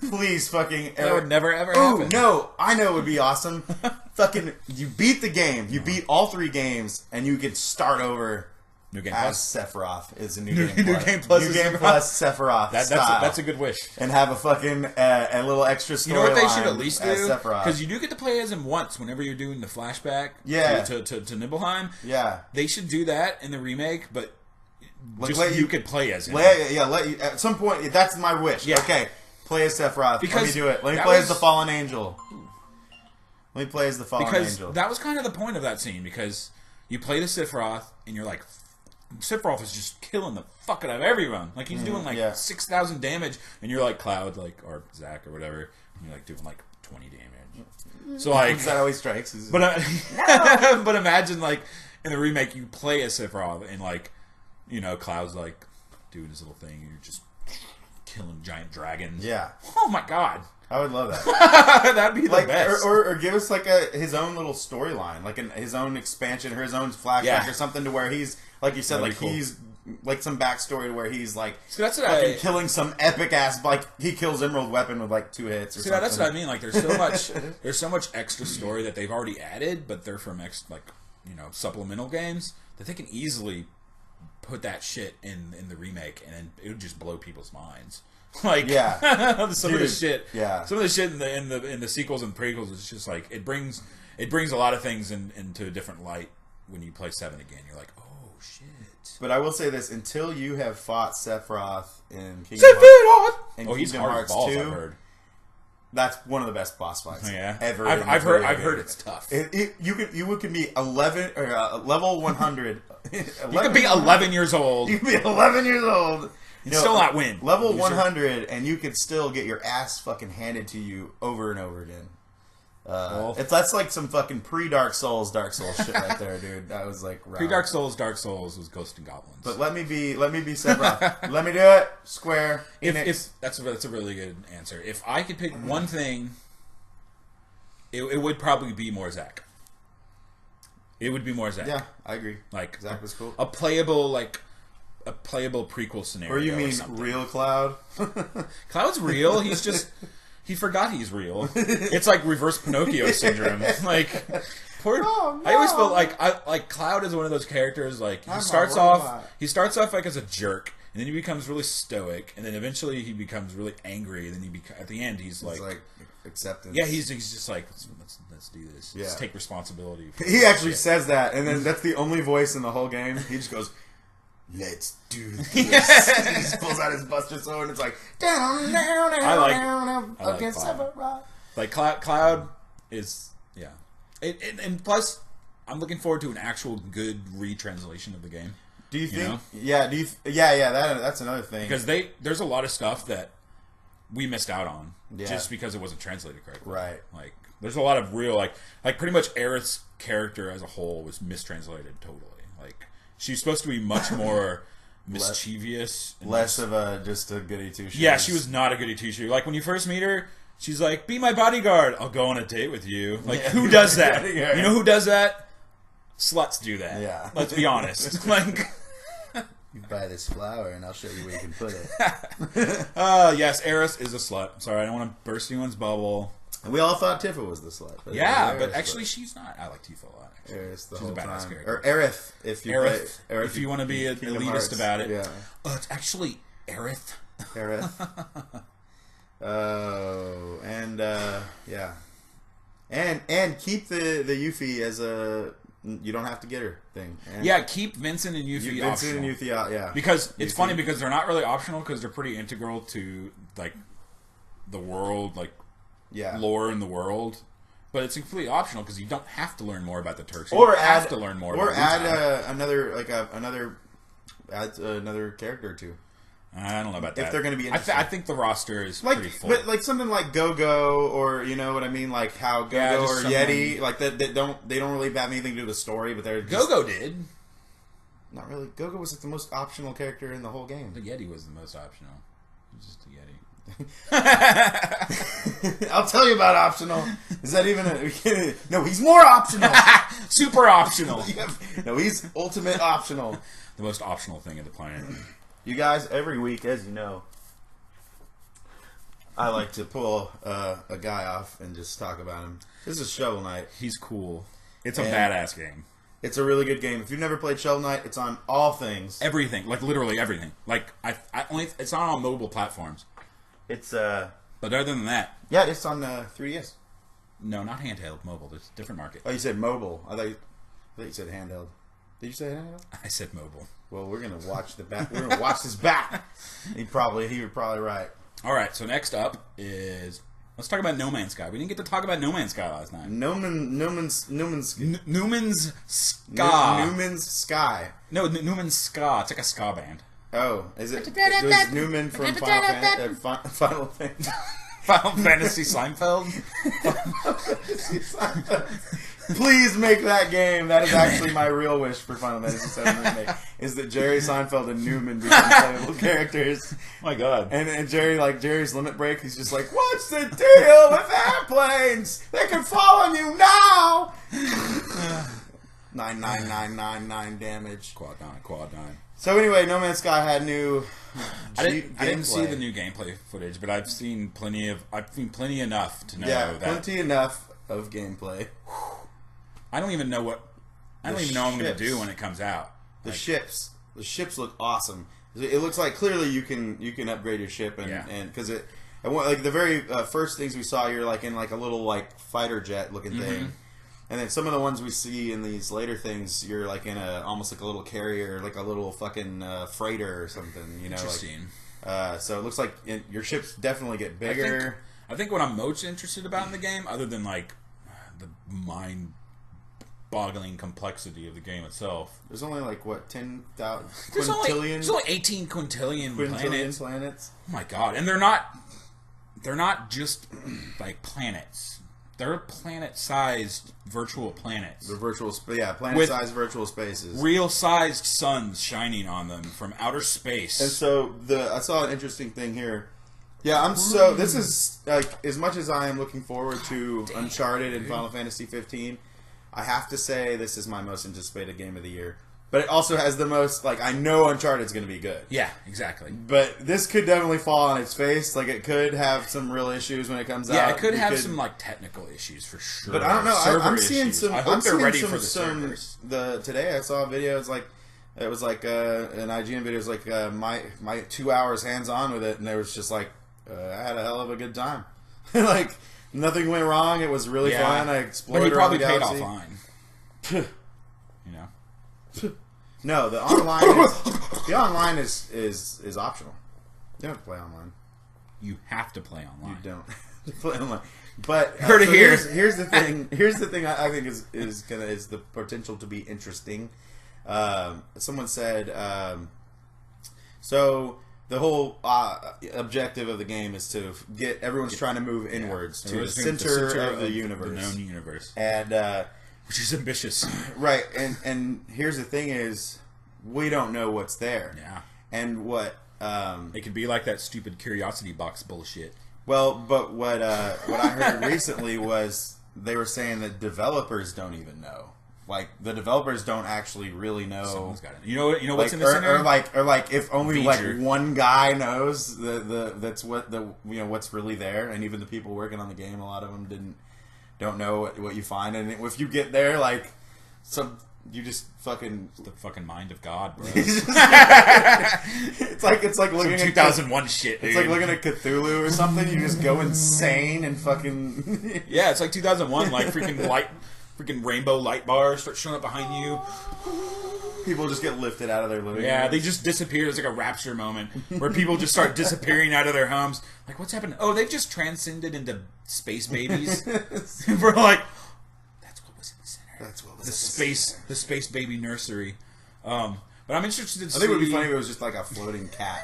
Please, fucking. That would never ever happen. No, I know it would be awesome. Fucking, you beat the game. You beat all 3 games, and you can start over. New Game as Plus. Sephiroth is a new game. New Game Plus. New Game Plus Sephiroth. That's a good wish. And have a fucking a little extra story. You know what they should at least do? Sephiroth. Because you do get to play as him once whenever you're doing the flashback. Yeah. To Nibelheim. Yeah. They should do that in the remake, but like just you could play as him. Let you at some point. That's my wish. Yeah. Okay. Play as Sephiroth. Let me do it. Let me play as the Fallen Angel. Let me play as the Fallen Angel. That was kind of the point of that scene, because you play the Sephiroth and you're like, Sephiroth is just killing the fuck out of everyone. Like, he's doing, like, 6,000 damage, and you're, like, Cloud, like, or Zack or whatever, and you're, like, doing, like, 20 damage. So, like... Is that how he strikes? But, but imagine, like, in the remake, you play as Sephiroth, and, like, you know, Cloud's, like, doing his little thing, and you're just killing giant dragons. Yeah. Oh, my God. I would love that. That'd be the best. Or give us, like, his own little storyline, like his own expansion, or his own flashback, or something to where he's, like you said, That'd like, be cool. he's... Like some backstory to where he's like so that's what fucking killing some epic ass, like he kills Emerald Weapon with like 2 hits or something. That's what I mean. Like there's so much extra story that they've already added, but they're from supplemental games that they can easily put that shit in the remake, and it would just blow people's minds. Like some of the shit in the sequels and prequels is just like it brings a lot of things into a different light when you play 7 again. You're like, oh shit. But I will say this: until you have fought Sephiroth in Kingdom Hearts 2, I've heard. That's one of the best boss fights ever. I've heard it's tough. You can be 11 or level 100. You could be 11 years old. You could be 11 years old. And still not win. Level 100, and you could still get your ass fucking handed to you over and over again. That's like some fucking pre-Dark Souls shit right there, dude. That was like pre-Dark Souls was Ghosts and Goblins. But let me be Sephiroth. Let me do it. Square. If that's a really good answer. If I could pick one thing, it would probably be more Zack. It would be more Zack. Yeah, I agree. Like Zack was cool. A playable prequel scenario. Or you mean real Cloud? Cloud's real. He's just. He forgot he's real. It's like reverse Pinocchio syndrome. Like, I always felt like Cloud is one of those characters. Like he starts off like as a jerk, and then he becomes really stoic, and then eventually he becomes really angry, and then at the end he's like acceptance. Yeah, he's just like let's do this. Yeah. Let's take responsibility. He actually says that, and then that's the only voice in the whole game. He just goes, "Let's do this." He just pulls out his Buster Sword and it's like down, against Sephiroth. Like Cloud is and plus I'm looking forward to an actual good retranslation of the game. Do you think? That's another thing because there's a lot of stuff that we missed out on just because it wasn't translated correctly. Right. Like there's a lot of real like pretty much Aerith's character as a whole was mistranslated totally. Like she's supposed to be much more mischievous. Less of just a goody two-shoes. Yeah, she was not a goody two-shoes. Like, when you first meet her, she's like, be my bodyguard. I'll go on a date with you. Like, who does that? You know who does that? Sluts do that. Yeah. Let's be honest. Like... You buy this flower and I'll show you where you can put it. Yes, Aerith is a slut. I'm sorry, I don't want to burst anyone's bubble. We all thought Tifa was the slut. But but actually she's not. I like Tifa a lot. Aerith she's a badass character. Or Aerith, if you want to be an elitist about it. Yeah. Oh, it's actually Aerith. Aerith. Oh, and yeah, and keep the Yuffie as a you don't have to get her thing. And keep Vincent and Yuffie optional. Vincent and Yuffie out, yeah. Because it's funny because they're not really optional because they're pretty integral to like the world, like lore in the world. But it's completely optional because you don't have to learn more about the Turks. You have to learn more. Or add another character or two. I don't know about that. If they're going to be, I think the roster is pretty full. But like something like Go-Go, or you know what I mean, like how Go-Go or Yeti, like they don't really have anything to do with the story, but they're Go-Go did. Not really. Go-Go was like the most optional character in the whole game. The Yeti was the most optional. It was just a Yeti. I'll tell you about optional. Is that even no, he's more optional. Super optional. No, he's ultimate optional. The most optional thing on the planet. You guys, every week, as you know, I like to pull a guy off and just talk about him. This is Shovel Knight. He's cool. It's a badass game. It's a really good game. If you've never played Shovel Knight, it's on all things. Everything. Like, literally everything. Like, it's not on mobile platforms. It's, But other than that... Yeah, it's on 3DS. No, not handheld. Mobile. It's a different market. Oh, you said mobile. I thought you said handheld. Did you say handheld? I said mobile. Well, we're gonna watch the back. We're gonna watch this back. He was probably right. All right. So next up is Let's talk about No Man's Sky. We didn't get to talk about No Man's Sky last night. Newman's Ska. Newman's Sky. No, Newman's Ska. It's like a ska band. Oh, is it? It was Newman from Final Fantasy. Final Fantasy Seinfeld? Please make that game. That is actually my real wish for Final Fantasy VII Remake. Is that Jerry Seinfeld and Newman become playable characters? Oh my god. And Jerry's limit break, he's just like, what's the deal with airplanes? They can fall on you now! 99999 damage. Quad 9. So anyway, No Man's Sky had new I didn't see the new gameplay footage, but I've seen plenty enough to know that. Plenty enough of gameplay. I don't even know what I'm going to do when it comes out. The ships look awesome. It looks like clearly you can upgrade your ship and because like the very first things we saw, you're like in like a little like fighter jet looking thing, and then some of the ones we see in these later things, you're like in almost like a little carrier, like a little fucking freighter or something. You know, interesting. So it looks like your ships definitely get bigger. I think what I'm most interested about in the game, other than like the mind-boggling complexity of the game itself. There's only like what 10,000 quintillion. There's only 18 quintillion planets. Oh my god! And they're not just like planets. They're planet-sized virtual planets. The planet-sized virtual spaces. Real-sized suns shining on them from outer space. And so I saw an interesting thing here. Yeah, this is like as much as I am looking forward to Uncharted and Final Fantasy 15. I have to say this is my most anticipated game of the year. But it also has the most, like, I know Uncharted's going to be good. Yeah, exactly. But this could definitely fall on its face. Like, it could have some real issues when it comes out. Yeah, it could have some, like, technical issues for sure. But I don't know. I'm seeing some... I hope they're ready for the servers. Today I saw a video. It was like an IGN video. It was like my 2 hours hands-on with it. And there was just like, I had a hell of a good time. Like, nothing went wrong. It was really fun. I explored around the galaxy. But he probably paid off fine. You know? No, the online is optional. You don't have to play online. You have to play online. You don't play online. But heard it here. Here's the thing. Here's the thing. I think is the potential to be interesting. Someone said so. The whole objective of the game is to get everyone's trying to move inwards to the center of the universe, the known universe, and which is ambitious, right? And here's the thing: is we don't know what's there, and what it could be like that stupid curiosity box bullshit. Well, but what I heard recently was they were saying that developers don't even know. Like the developers don't actually really know. Someone's got it. You know what's like, in the center? Or like if only like one guy knows that's what what's really there, and even the people working on the game, a lot of them don't know what you find, and if you get there, like you just fucking it's the fucking mind of God, bro. It's like looking some 2001 shit. Dude. It's like looking at Cthulhu or something. You just go insane and fucking yeah. It's like 2001, like freaking rainbow light bars start showing up behind you. People just get lifted out of their living rooms. They just disappear. It's like a rapture moment where people just start disappearing out of their homes. Like, what's happened? Oh, they've just transcended into space babies. We're like, that's what was in the center. That's what was the space baby nursery. But I'm interested to see. I think it would be funny if it was just like a floating cat.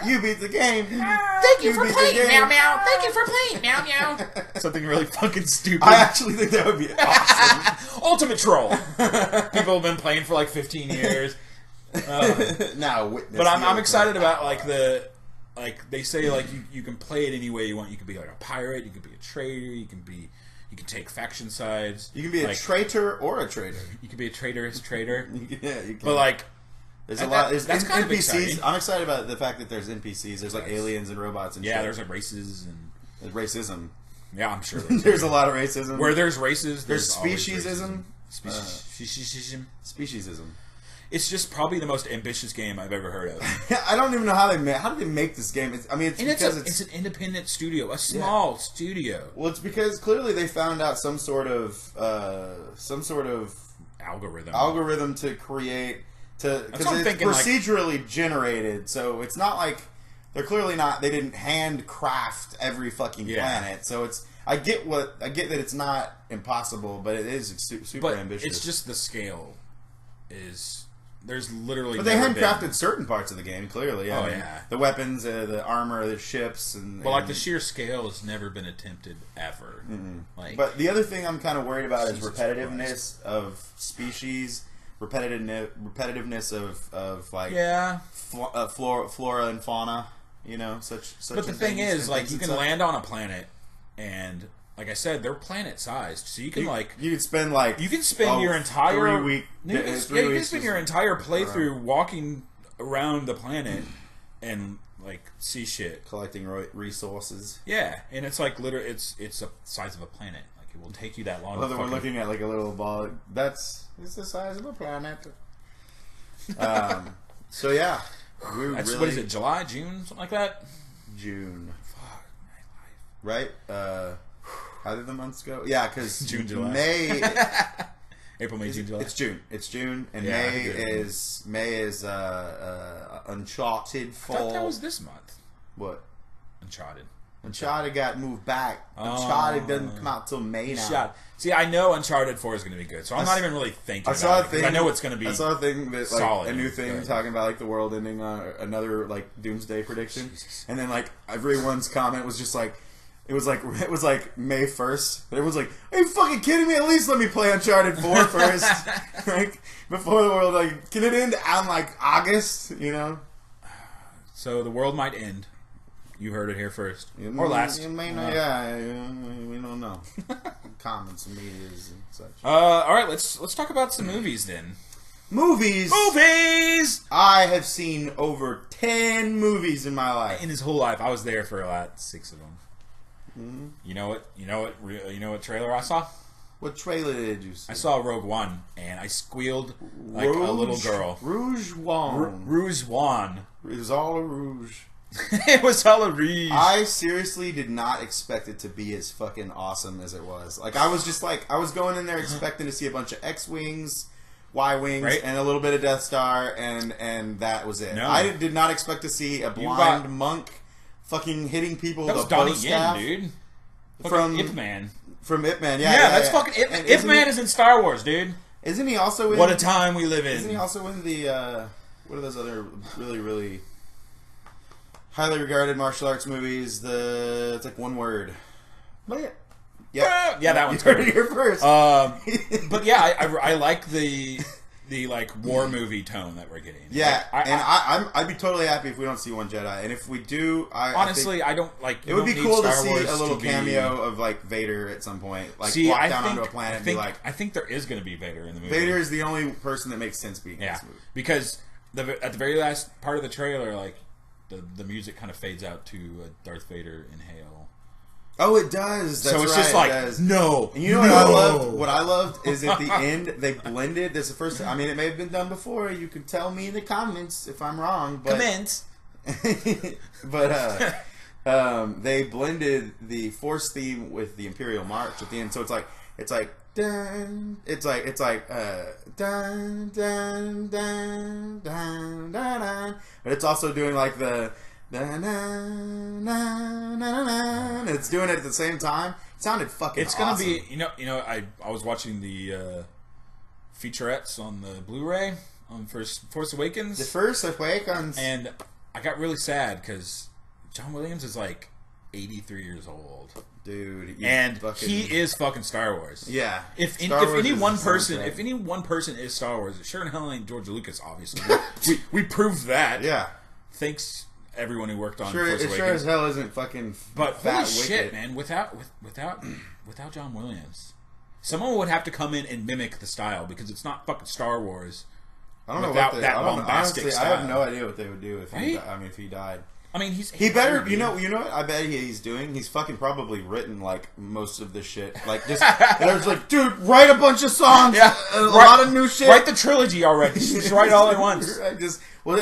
You beat the game. Thank you for playing, meow meow. Thank you for playing, meow meow. Something really fucking stupid. I actually think that would be awesome. Ultimate troll. People have been playing for like 15 years. Now witness. But I'm excited about like they say like you can play it any way you want. You can be like a pirate. You can be a trader. You can take faction sides. You can be a traitor or a traitor. You can be a traitorous traitor. Yeah, you can. But like, there's a lot. There's kind NPCs. of exciting. I'm excited about the fact that there's NPCs. There's like aliens and robots and shit. There's like races and there's racism. Yeah, I'm sure there's a lot of racism. Where there's races, there's speciesism. Speciesism. Speciesism. It's just probably the most ambitious game I've ever heard of. I don't even know how did they make this game. It's an independent studio, a small studio. Well, it's because clearly they found out some sort of algorithm to create because it's procedurally generated. So it's not like they're clearly not. They didn't handcraft every fucking planet, so it's. I get that it's not impossible, but it is super ambitious. It's just the scale is. There's literally. But they handcrafted certain parts of the game. Clearly, yeah. The weapons, the armor, the ships, and like the sheer scale has never been attempted ever. Like, but the other thing I'm kind of worried about is repetitiveness of species, repetitiveness of like flora and fauna. You know, such. But the thing is, like, you can land on a planet, and like I said, they're planet sized, so you can you can spend like your entire 3 week. You can spend your entire playthrough walking around the planet and like see shit, collecting resources. Yeah, and it's like literally, it's the size of a planet. Like it will take you that long. Well, we're looking at like a little ball. It's the size of a planet. So yeah, what is it? July, June, something like that. June. Fuck my life. Right. How did the months go? Yeah, because June, July. May, April, May, June, July. It's June. It's June, and May is Uncharted Fall. I thought that was this month. What? Uncharted. Uncharted got moved back. Uncharted doesn't come out till May now. See, I know Uncharted 4 is going to be good, so I'm not even really thinking about it. I know it's going to be. I saw a thing that like solid, a new thing talking about like the world ending, another like doomsday prediction, and then like everyone's comment was just like. It was like May 1st. It was like, are you fucking kidding me? At least let me play Uncharted 4 first. Like, before the world, like, can it end on, like, August, you know? So the world might end. You heard it here first. Or last. You may not, we don't know. Comments and medias and such. Alright, let's talk about some movies then. Movies! I have seen over 10 movies in my life. In his whole life. I was there for about 6 of them. Mm-hmm. You know what trailer I saw? What trailer did you see? I saw Rogue One, and I squealed like a little girl. Rouge One. Rouge One. It was all a rouge. It was all a rouge. I seriously did not expect it to be as fucking awesome as it was. Like, I was just like, I was going in there expecting to see a bunch of X-Wings, Y-Wings, and a little bit of Death Star, and that was it. No. I did not expect to see a blind monk fucking hitting people with a bow staff. Dude. From Ip Man. From Ip Man, that's fucking Ip Man is in Star Wars, dude. Isn't he also in... What a time we live in. Isn't he also in the... what are those other really, really highly regarded martial arts movies? It's like one word. Yeah, that one's good. You're first. But yeah, I like the like war movie tone that we're getting. Yeah, I'd be totally happy if we don't see one Jedi, and if we do, I don't like. It would be cool to see a little cameo of like Vader at some point, like walk down onto a planet and be like. I think there is going to be Vader in the movie. Vader is the only person that makes sense being in this movie because at the very last part of the trailer, like the music kind of fades out to Darth Vader inhale. Oh, it does. That's so it's right, just like no. And you know what I loved? What I loved is at the end they blended. This is the first. I mean, it may have been done before. You can tell me in the comments if I'm wrong. But, comments. But they blended the Force theme with the Imperial March at the end. So it's like dun. It's like dun dun dun dun dun. But it's also doing like the. It's doing it at the same time. It sounded fucking It's gonna awesome. be I was watching the featurettes on the Blu-ray on Force Awakens. The Force Awakens. And I got really sad because John Williams is like 83 years old. Dude, and he is fucking Star Wars. Yeah. If any one person is Star Wars, it sure in hell ain't George Lucas, obviously. we proved that. Yeah. Thanks everyone who worked on Force Awakens. It sure as hell isn't fucking but fat holy shit, man, without John Williams, someone would have to come in and mimic the style because it's not fucking Star Wars. I don't know what that bombastic style. I have no idea what they would do if he died. I mean, he better. You know what? I bet he's doing. He's fucking probably written like most of the shit. Like just there's like, dude, write a bunch of songs. Yeah, a lot of new shit. Write the trilogy already. Just write all at once. At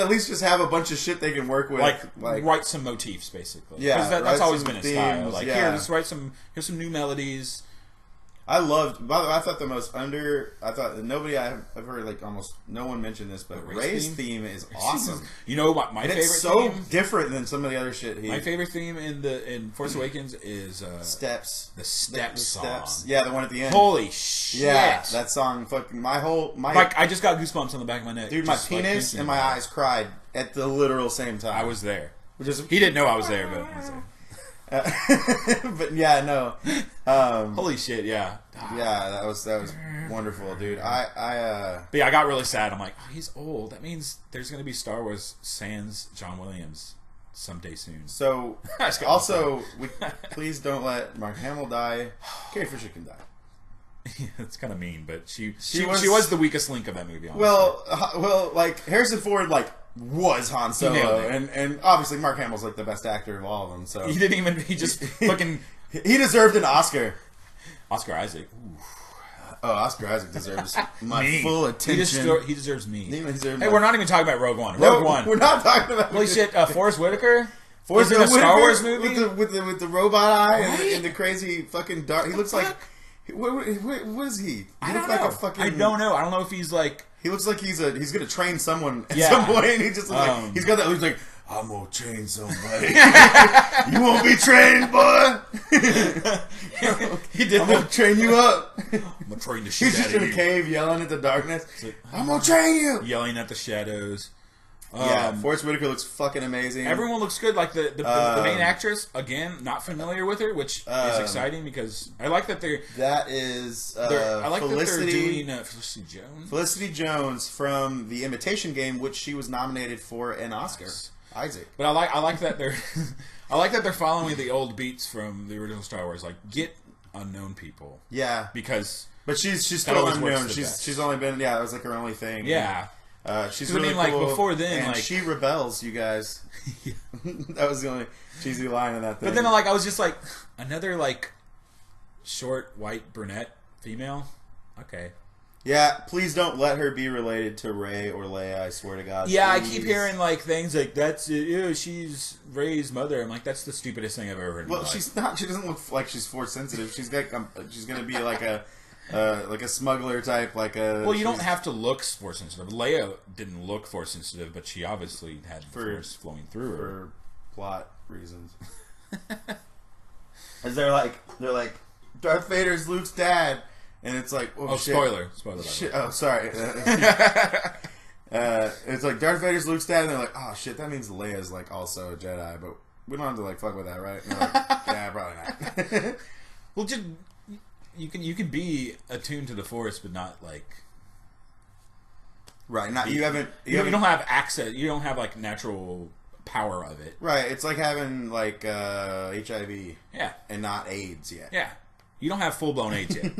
least just have a bunch of shit they can work with. Like write some motifs, basically. Yeah, because that's always been a style. Themes, like here, just write some. Here's some new melodies. I loved. By the way, I thought I thought that nobody I've heard like almost no one mentioned this, but Rey's theme is awesome. You know what my favorite? It's so theme? different than some of the other shit. My favorite theme in Force Awakens is Steps. The Steps song. Steps. Yeah, the one at the end. Holy shit! Yeah, that song. Fucking my like I just got goosebumps on the back of my neck. Dude, my penis and my eyes cried at the literal same time. I was there. He didn't know I was there, but I was there. But yeah, no. Holy shit, yeah. Yeah, that was wonderful, dude. But yeah, I got really sad. I'm like, oh, he's old. That means there's going to be Star Wars sans John Williams someday soon. So, also, please don't let Mark Hamill die. Carrie Fisher can die. Yeah, it's kind of mean, but she was the weakest link of that movie. Honestly. Well, like Harrison Ford, was Han Solo, and obviously Mark Hamill's like the best actor of all of them. So he just fucking he deserved an Oscar. Oscar Isaac. Ooh. Oh, Oscar Isaac deserves my full attention. He deserves me. Hey, we're not even talking about Rogue One. Rogue One. We're not talking about. Holy shit, Forrest Whitaker. Forrest in a Star Wars movie with the robot eye right? and the crazy fucking dark. He looks like. What is he? I don't know. I don't know. I don't know if he's like. He looks like he's gonna train someone at some point. And he just looks like he's got that. He's like, I'm gonna train somebody. You won't be trained, boy. He did. I'm gonna train you up. I'm gonna train the shit He's just out of in a cave yelling at the darkness. Like, I'm gonna train you. Yelling at the shadows. Yeah, Forrest Whitaker looks fucking amazing. Everyone looks good. Like the main actress, again, not familiar with her, which is exciting because I like that they're. That is I like Felicity, that they're doing Felicity Jones. Felicity Jones from The Imitation Game, which she was nominated for an Oscar. Nice. Isaac. But I like that they're I like that they're following the old beats from the original Star Wars. Like get unknown people. Yeah, because but she's still unknown. She's only been that was like her only thing. Yeah. She's really like cool, before then, and like she rebels, you guys. That was the only cheesy line in that thing. But then, I was just like another short white brunette female. Okay. Yeah, please don't let her be related to Rey or Leia. I swear to God. Yeah, please. I keep hearing things like that's she's Rey's mother. I'm like, that's the stupidest thing I've ever heard. Well, she's not. She doesn't look like she's force sensitive. She's gonna be like a smuggler type, Well, you don't have to look force sensitive. Leia didn't look force sensitive, but she obviously had force flowing through her for plot reasons. As they're like Darth Vader's Luke's dad, and it's like shit. spoiler. Shit. Oh, sorry. It's like Darth Vader's Luke's dad, and they're like, oh shit, that means Leia's also a Jedi, but we don't have to fuck with that, right? And they're like, yeah, probably not. Well, just. You can be attuned to the Force, but not right. Not you don't have access. You don't have natural power of it. Right. It's like having HIV. Yeah. And not AIDS yet. Yeah. You don't have full blown AIDS yet.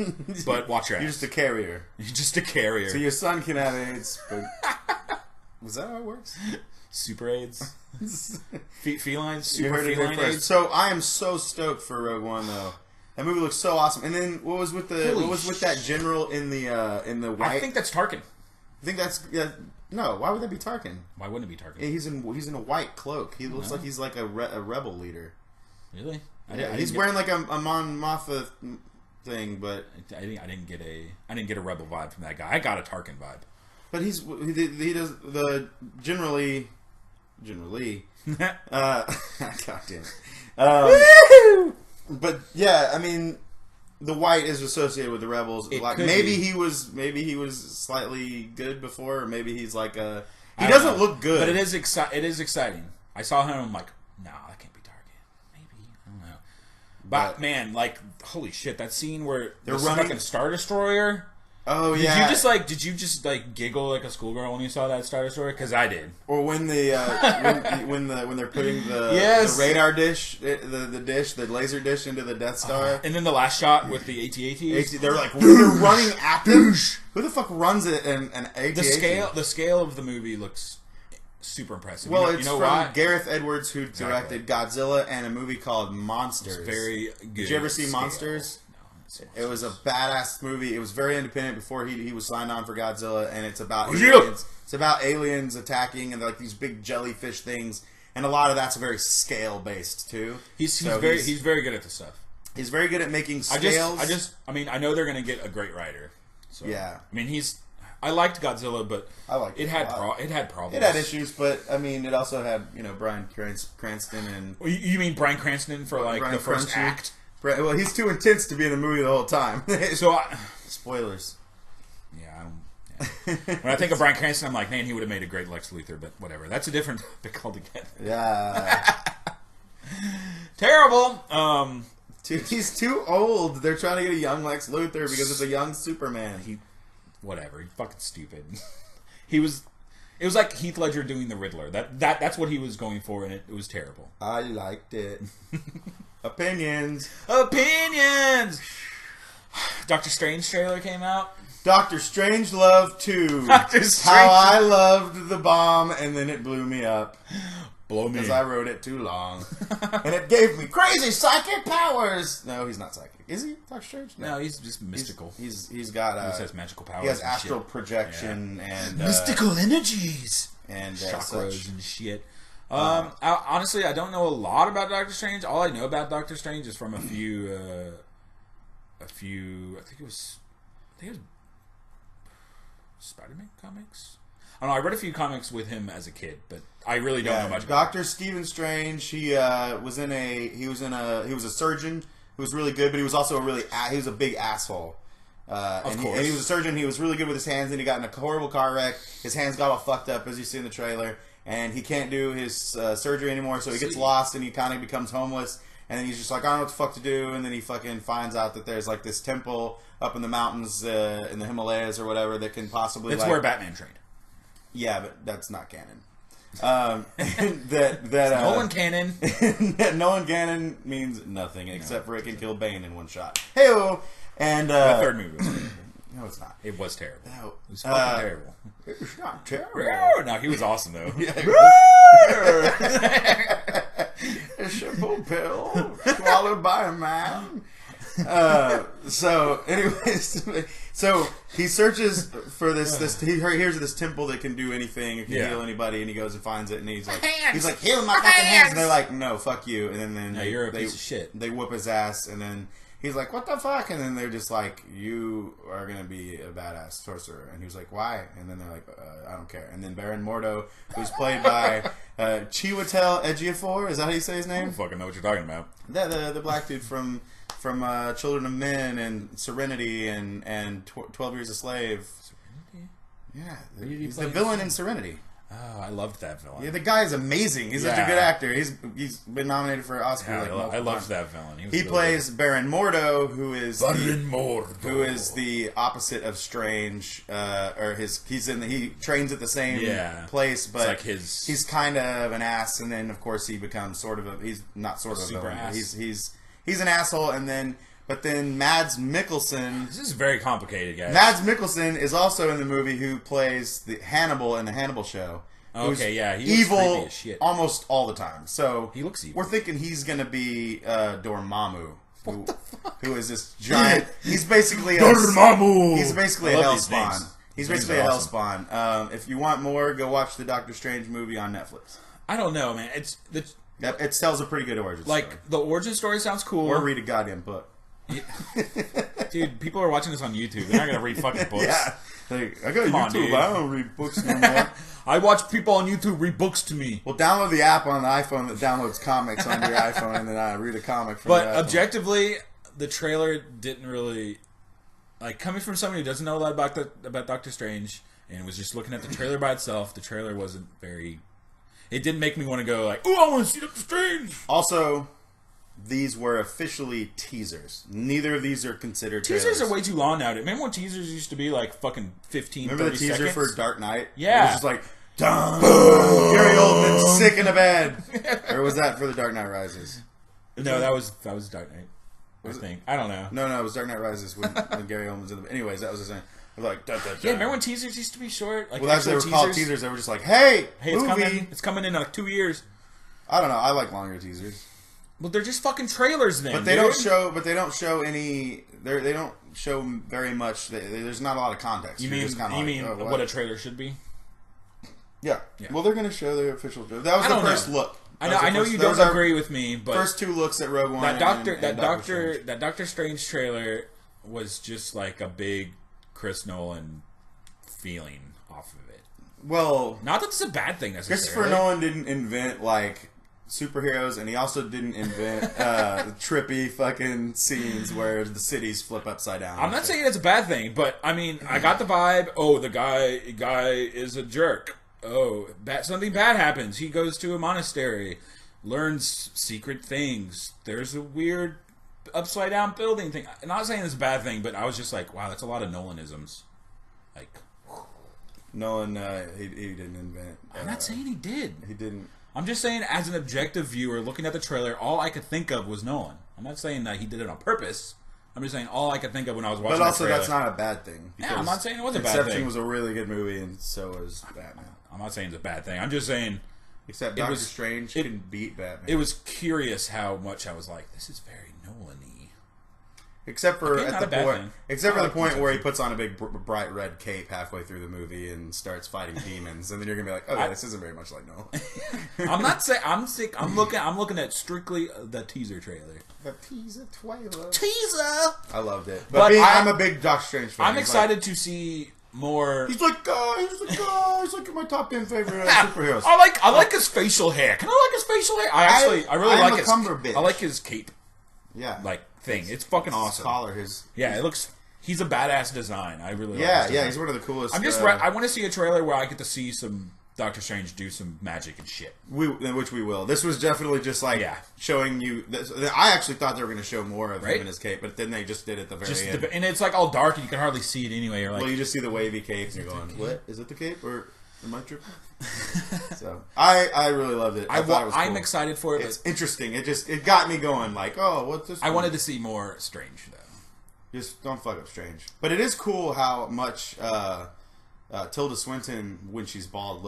But watch your ass. You're just a carrier. You're just a carrier. So your son can have AIDS. But was that how it works? Super AIDS. Feline. You heard it here first. AIDS. So I am so stoked for Rogue One though. That movie looks so awesome. And then what was with that general in the white? I think that's Tarkin. I think that's no. Why would that be Tarkin? Why wouldn't it be Tarkin? He's in a white cloak. He looks like he's like a rebel leader. Really? He's wearing a Mon Mothma thing, but I didn't get a rebel vibe from that guy. I got a Tarkin vibe. But he does the generally. God damn. But yeah, I mean, the white is associated with the rebels. Maybe he was slightly good before, or maybe he's he doesn't look good. But it is exciting. I saw him. I'm like, no, that can't be Tarkin. Maybe I don't know. But man, holy shit, that scene where they're running fucking Star Destroyer. Oh yeah! Did you just giggle like a schoolgirl when you saw that Star Destroyer? Because I did. Or when the when they're putting the radar dish, the laser dish into the Death Star, and then the last shot with the AT-ATs. They're they're running at them. Who the fuck runs it? And AT-AT? The scale of the movie looks super impressive. Well, it's from Gareth Edwards, who directed Godzilla and a movie called Monsters. It's very good. Did you ever see Monsters? It was a badass movie. It was very independent before he was signed on for Godzilla, and it's about aliens. It's about aliens attacking and these big jellyfish things, and a lot of that's very scale based too. He's very good at this stuff. He's very good at making scales. I mean, I know they're gonna get a great writer. So, yeah. I mean, I liked Godzilla, but it had problems. It had issues, but I mean, it also had Bryan Cranston and. You mean Bryan Cranston for like Bryan the first Crunchy. act? Well, he's too intense to be in the movie the whole time. Spoilers. Yeah, when I think of Bryan Cranston, I'm like, man, he would have made a great Lex Luthor, but whatever. That's a different topic altogether. Yeah. Terrible. He's too old. They're trying to get a young Lex Luthor because it's a young Superman. Whatever. He's fucking stupid. It was like Heath Ledger doing the Riddler. That's what he was going for, and it was terrible. I liked it. Opinions. Doctor Strange trailer came out. Doctor Strangelove 2. Doctor Strange. How I loved the bomb, and then it blew me up. Blow me. Because I wrote it too long. And it gave me crazy psychic powers. No, he's not psychic. Is he, Doctor Strange? No, he's just mystical. He's got... he has magical powers. He has astral projection and... mystical energies. And chakras and shit. Honestly, I don't know a lot about Doctor Strange. All I know about Doctor Strange is from a few... I think it was Spiderman comics. I don't know. I read a few comics with him as a kid, but I really don't know much. Dr. Stephen Strange. He was a surgeon who was really good, but he was also he was a big asshole. Of course. And he was a surgeon. He was really good with his hands, and he got in a horrible car wreck. His hands got all fucked up, as you see in the trailer, and he can't do his surgery anymore. So he gets lost, and he kind of becomes homeless. And then he's just like, I don't know what the fuck to do. And then he fucking finds out that there's like this temple up in the mountains in the Himalayas or whatever that can possibly. That's where Batman trained. Yeah, but that's not canon. Nolan canon. Nolan canon means nothing except for it can kill Bane in one shot. Hey-o! And the third movie was terrible. No, it's not. It was terrible. No. It was fucking terrible. It's not terrible. No, he was awesome though. A simple pill swallowed by a man. So, anyways, so he searches for this. He hears of this temple that can do anything, it can heal anybody, and he goes and finds it, and he's like, heal my fucking hands. And they're like, no, fuck you. And then you're a piece of shit. They whoop his ass, and then he's like, what the fuck? And then they're just like, you are gonna be a badass sorcerer. And he was like, why? And then they're like, I don't care. And then Baron Mordo, who's played by Chiwetel Ejiofor, is that how you say his name? I don't fucking know what you're talking about. The black dude from Children of Men and Serenity and 12 Years a Slave. Serenity? Yeah, he's the villain in Serenity. Oh, I loved that villain. Yeah, the guy is amazing. He's such a good actor. He's been nominated for an Oscar. Yeah, I loved that villain. He plays Baron Mordo, who is Mordo, the opposite of Strange. He trains at the same place, but like he's kind of an ass, and then of course he becomes he's not sort of a villain. Ass. He's an asshole, but then Mads Mikkelsen. This is very complicated, guys. Mads Mikkelsen is also in the movie, who plays the Hannibal in the Hannibal show. Okay, yeah, he looks evil as shit almost all the time. So he looks evil. We're thinking he's gonna be Dormammu, who is this giant. He's basically Dormammu. He's basically a hellspawn. He's basically a hellspawn. If you want more, go watch the Doctor Strange movie on Netflix. I don't know, man. It tells a pretty good origin story. The origin story sounds cool. Or read a goddamn book. Dude, people are watching this on YouTube. They're not going to read fucking books. Yeah. I got YouTube. I don't read books no more. I watch people on YouTube read books to me. Well, download the app on the iPhone that downloads comics on your iPhone, and then I read a comic from But objectively, the trailer didn't really... coming from somebody who doesn't know a lot about Doctor Strange, and was just looking at the trailer by itself, the trailer wasn't very... It didn't make me want to go like, "Ooh, I want to see Doctor Strange." Also, these were officially teasers. Neither of these are considered teasers. Trailers. Are way too long now. Remember when teasers used to be like fucking 15, Remember 30 the teaser seconds? for Dark Knight? Yeah. It was just like, dun, Gary Oldman sick in a bed. Or was that for The Dark Knight Rises? No, that was Dark Knight. I don't know. No, it was Dark Knight Rises when Gary Oldman's in the bed. Anyways, that was the same. Like, yeah, remember when teasers used to be short? Well, as they were called teasers, they were just like, hey, movie. It's coming in like 2 years. I don't know. I like longer teasers. Well, they're just fucking trailers then. But they don't show. But they don't show any. They don't show very much. There's not a lot of context. You mean what a trailer should be? Yeah. Well, they're going to show their official. That was the first look. I know you don't agree with me, but first two looks at Rogue One. That Doctor Strange trailer was just like a big Chris Nolan feeling off of it. Well, not that it's a bad thing necessarily. Christopher Nolan didn't invent like superheroes, and he also didn't invent trippy fucking scenes where the cities flip upside down. I'm not saying it's a bad thing, but I mean, I got the vibe. Oh, the guy is a jerk. Oh, something bad happens. He goes to a monastery, learns secret things. There's a weird upside down building thing. I'm not saying it's a bad thing, but I was just like, wow, that's a lot of Nolanisms. Like, Nolan, he didn't invent. I'm not saying he did. He didn't. I'm just saying, as an objective viewer, looking at the trailer, all I could think of was Nolan. I'm not saying that he did it on purpose. I'm just saying all I could think of when I was watching the trailer. But also, that's not a bad thing. Yeah, I'm not saying it was a bad thing. Inception was a really good movie, and so was Batman. I'm not saying it's a bad thing. I'm just saying... Except Doctor Strange can beat Batman. It was curious how much I was like, this is very Nolan-y. Except for the point where he puts on a big bright red cape halfway through the movie and starts fighting demons, and then you're gonna be like, "Oh, yeah, this isn't very much like Nolan." I'm not saying I'm sick. I'm looking at strictly the teaser trailer. The teaser trailer. Teaser. I loved it, but I'm a big Doctor Strange fan. I'm excited to see more. He's like my top 10 favorite superheroes. I like his facial hair. Can I like his facial hair? I really like his. I like his cape. Yeah, like thing. It's fucking awesome. Collar, it looks. He's a badass design. I really like his design. He's one of the coolest. I'm just. I want to see a trailer where I get to see some Doctor Strange do some magic and shit. Which we will. This was definitely just like showing you. I actually thought they were going to show more of him in his cape, but then they just did it at the very end. And it's like all dark and you can hardly see it anyway. You're like, well, you just see the wavy cape and you're going, "What is it? The cape or am I tripping?" So I really loved it. I thought it was cool. I'm excited for it. It's interesting. It got me going. Like, oh, what's this? I wanted to see more Strange though. Just don't fuck up Strange. But it is cool how much Tilda Swinton, when she's bald,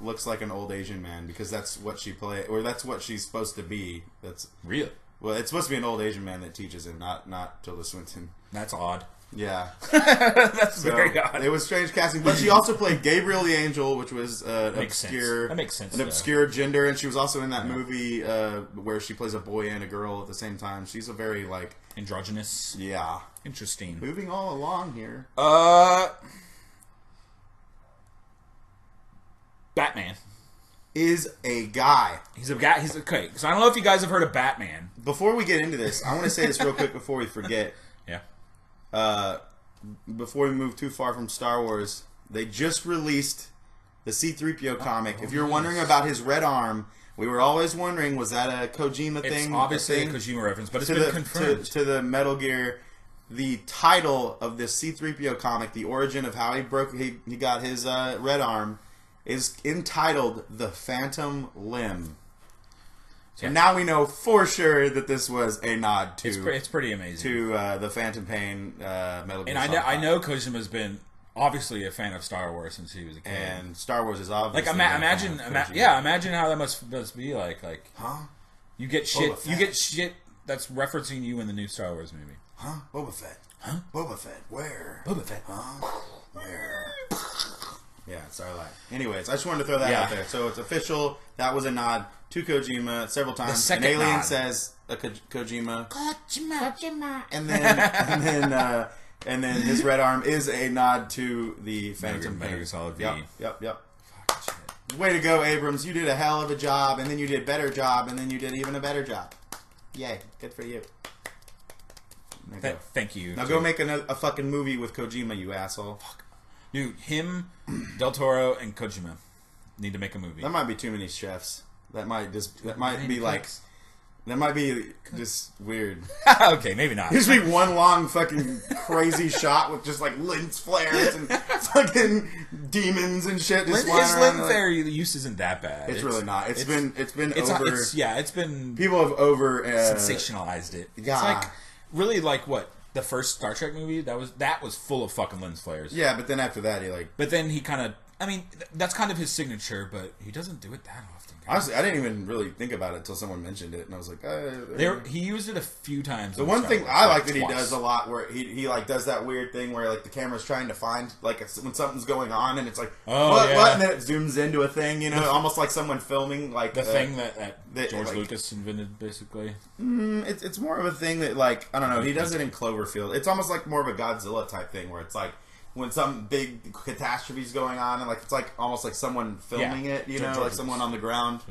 looks like an old Asian man, because that's what she or that's what she's supposed to be. That's real. Well, it's supposed to be an old Asian man that teaches him, not Tilda Swinton. That's odd. Yeah. That's very odd. It was strange casting. But she also played Gabriel the Angel, which was an obscure gender, and she was also in that movie where she plays a boy and a girl at the same time. She's a very, like... androgynous? Yeah. Interesting. Moving all along here. Batman. Is a guy. He's a guy. He's okay. So I don't know if you guys have heard of Batman. Before we get into this, I want to say this real quick before we forget. Yeah. Before we move too far from Star Wars, they just released the C-3PO comic. If you're wondering about his red arm, we were always wondering, was that a Kojima thing? It's obviously a Kojima reference, but it's been confirmed. To the Metal Gear, the title of this C-3PO comic, the origin of how he got his red arm, is entitled The Phantom Limb. So now we know for sure that this was a nod to... It's pretty amazing. To the Phantom Pain Metal Gear Solid. And I know Kojima's been obviously a fan of Star Wars since he was a kid. And Star Wars is obviously... Like, imagine how that must be like. Huh? You get shit that's referencing you in the new Star Wars movie. Huh? Boba Fett. Huh? Boba Fett. Where? Boba Fett. Huh? Where? Yeah, it's our life. Anyways, I just wanted to throw that out there. So it's official. That was a nod to Kojima several times. An alien says Kojima. Kojima. And then his red arm is a nod to the Phantom Metal Gear Solid V. Yep. Way to go, Abrams. You did a hell of a job, and then you did a better job, and then you did even a better job. Yay. Good for you. Thank you. Now go make a fucking movie with Kojima, you asshole. Fuck. Dude, him, Del Toro, and Kojima need to make a movie. That might be too many chefs. That might be just weird. Okay, maybe not. Just be one long fucking crazy shot with just like lens flares and fucking demons and shit. Just his lens flare use isn't that bad. It's really not. It's been people have over sensationalized it. Yeah. It's like really like what? The first Star Trek movie that was full of fucking lens flares. Yeah, but then after that he But then he kind of I mean, that's kind of his signature, but he doesn't do it that often. Honestly, I didn't even really think about it until someone mentioned it, and I was like, he used it a few times. The one thing I like that he does a lot, where he like does that weird thing where like the camera's trying to find like when something's going on, and it's like what, and then it zooms into a thing, you know, almost like someone filming like the thing that George Lucas invented, basically. It's more of a thing that like I don't know. He does it in Cloverfield. It's almost like more of a Godzilla type thing where it's like. When some big catastrophe's going on, and like it's like almost like someone filming it, you know, like someone on the ground.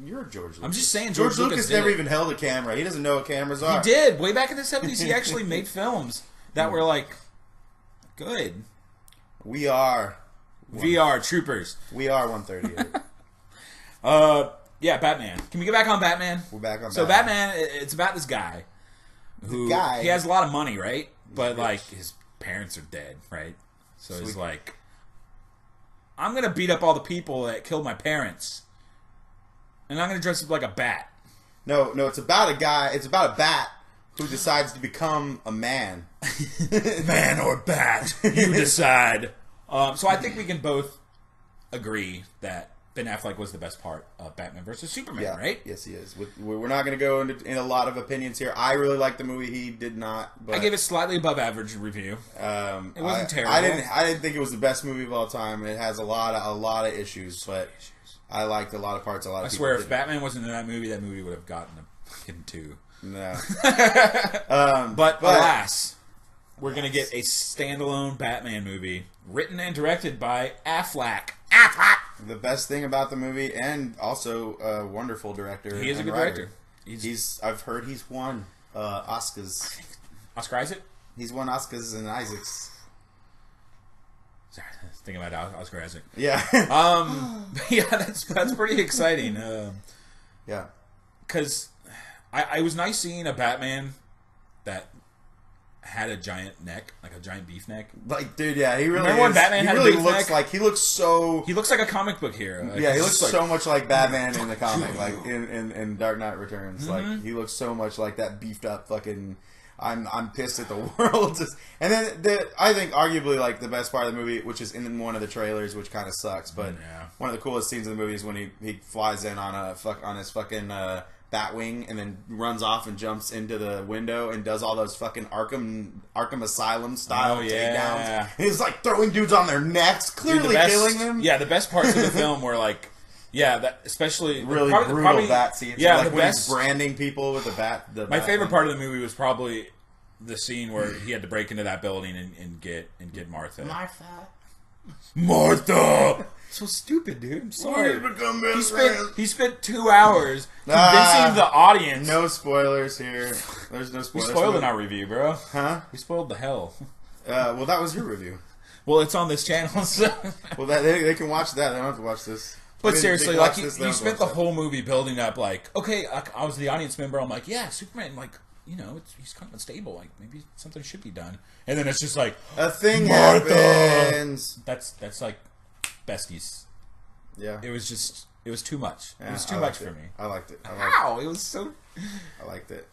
You're George Lucas. I'm just saying, George Lucas never even held a camera. He doesn't know what cameras are. He did way back in the 70s. He actually made films that were like good. We are VR troopers. We are 138. Yeah, Batman. Can we get back on Batman? We're back on. So Batman, it's about this guy who he has a lot of money, right? But like his parents are dead, right? So he's like, I'm gonna beat up all the people that killed my parents, and I'm gonna dress up like a bat. No, it's about a guy. It's about a bat who decides to become a man. Man or bat, you decide. So I think we can both agree that Ben Affleck was the best part of Batman vs. Superman, right? Yes, he is. We're not going to go into a lot of opinions here. I really liked the movie. He did not. But, I gave it slightly above average review. It wasn't terrible. I didn't think it was the best movie of all time. It has a lot of issues, but I liked a lot of parts. I swear, if Batman wasn't in that movie would have gotten a fucking 2. No. But alas, we're going to get a standalone Batman movie written and directed by Affleck. The best thing about the movie, and also a wonderful director. He is a good director. He's I've heard he's won Oscars. Oscar Isaac? He's won Oscars and Isaacs. Sorry, thinking about Oscar Isaac. Yeah. Yeah, that's pretty exciting. Yeah. Because I was nice seeing a Batman that had a giant neck, like a giant beef neck. Like, dude, yeah, he really. Remember when Batman had a beef neck? Like he looks so. He looks like a comic book hero. Like, yeah, he looks so much like Batman in the comic, like in Dark Knight Returns. Like he looks so much like that beefed up fucking. I'm pissed at the world. And then I think arguably like the best part of the movie, which is in one of the trailers, which kind of sucks, but one of the coolest scenes in the movie is when he flies in on his fucking Batwing and then runs off and jumps into the window and does all those fucking Arkham Asylum style takedowns. And he's like throwing dudes on their necks, clearly killing them. Yeah, the best parts of the film were like, that especially really brutal bat scenes. Yeah, like the when best he's branding people with the bat. My favorite part of the movie was probably the scene where he had to break into that building and get Martha. Martha. So stupid, dude. I'm sorry. He spent 2 hours convincing the audience. No spoilers here. There's no spoilers. We spoiled in our review, bro. Huh? We spoiled the hell. Well, that was your review. Well, it's on this channel, so. Well, they can watch that. They don't have to watch this. But seriously, like, you spent the whole movie building up, like, okay, I was the audience member. I'm like, yeah, Superman, like, you know, he's kind of unstable. Like, maybe something should be done. And then it's just like, a thing happens. That's like besties. Yeah. It was too much. Yeah, it was too much for me. I liked it. How? It was so... I liked it.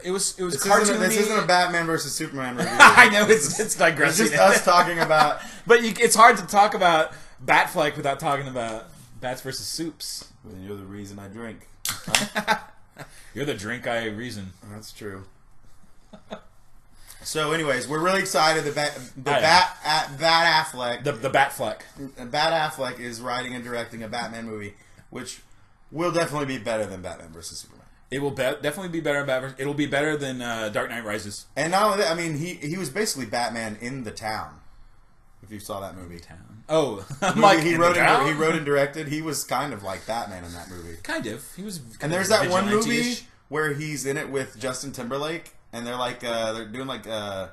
It was cartoony. This isn't a Batman versus Superman review. I know, it's digressing. It's just us talking about... But it's hard to talk about Batfleck without talking about Bats versus Soups. Well, you're the reason I drink. Huh? You're the drink I reason. That's true. So, anyways, we're really excited that Bat Affleck... The Batfleck. Bat Affleck is writing and directing a Batman movie, which will definitely be better than Batman vs. Superman. It will definitely be better than It'll be better than Dark Knight Rises. And not only that, I mean, he was basically Batman in The Town, if you saw that movie. Oh. He wrote and directed. He was kind of like Batman in that movie. Kind of. He was. And there's that one movie where he's in it with Justin Timberlake. And they're like, they're doing like, I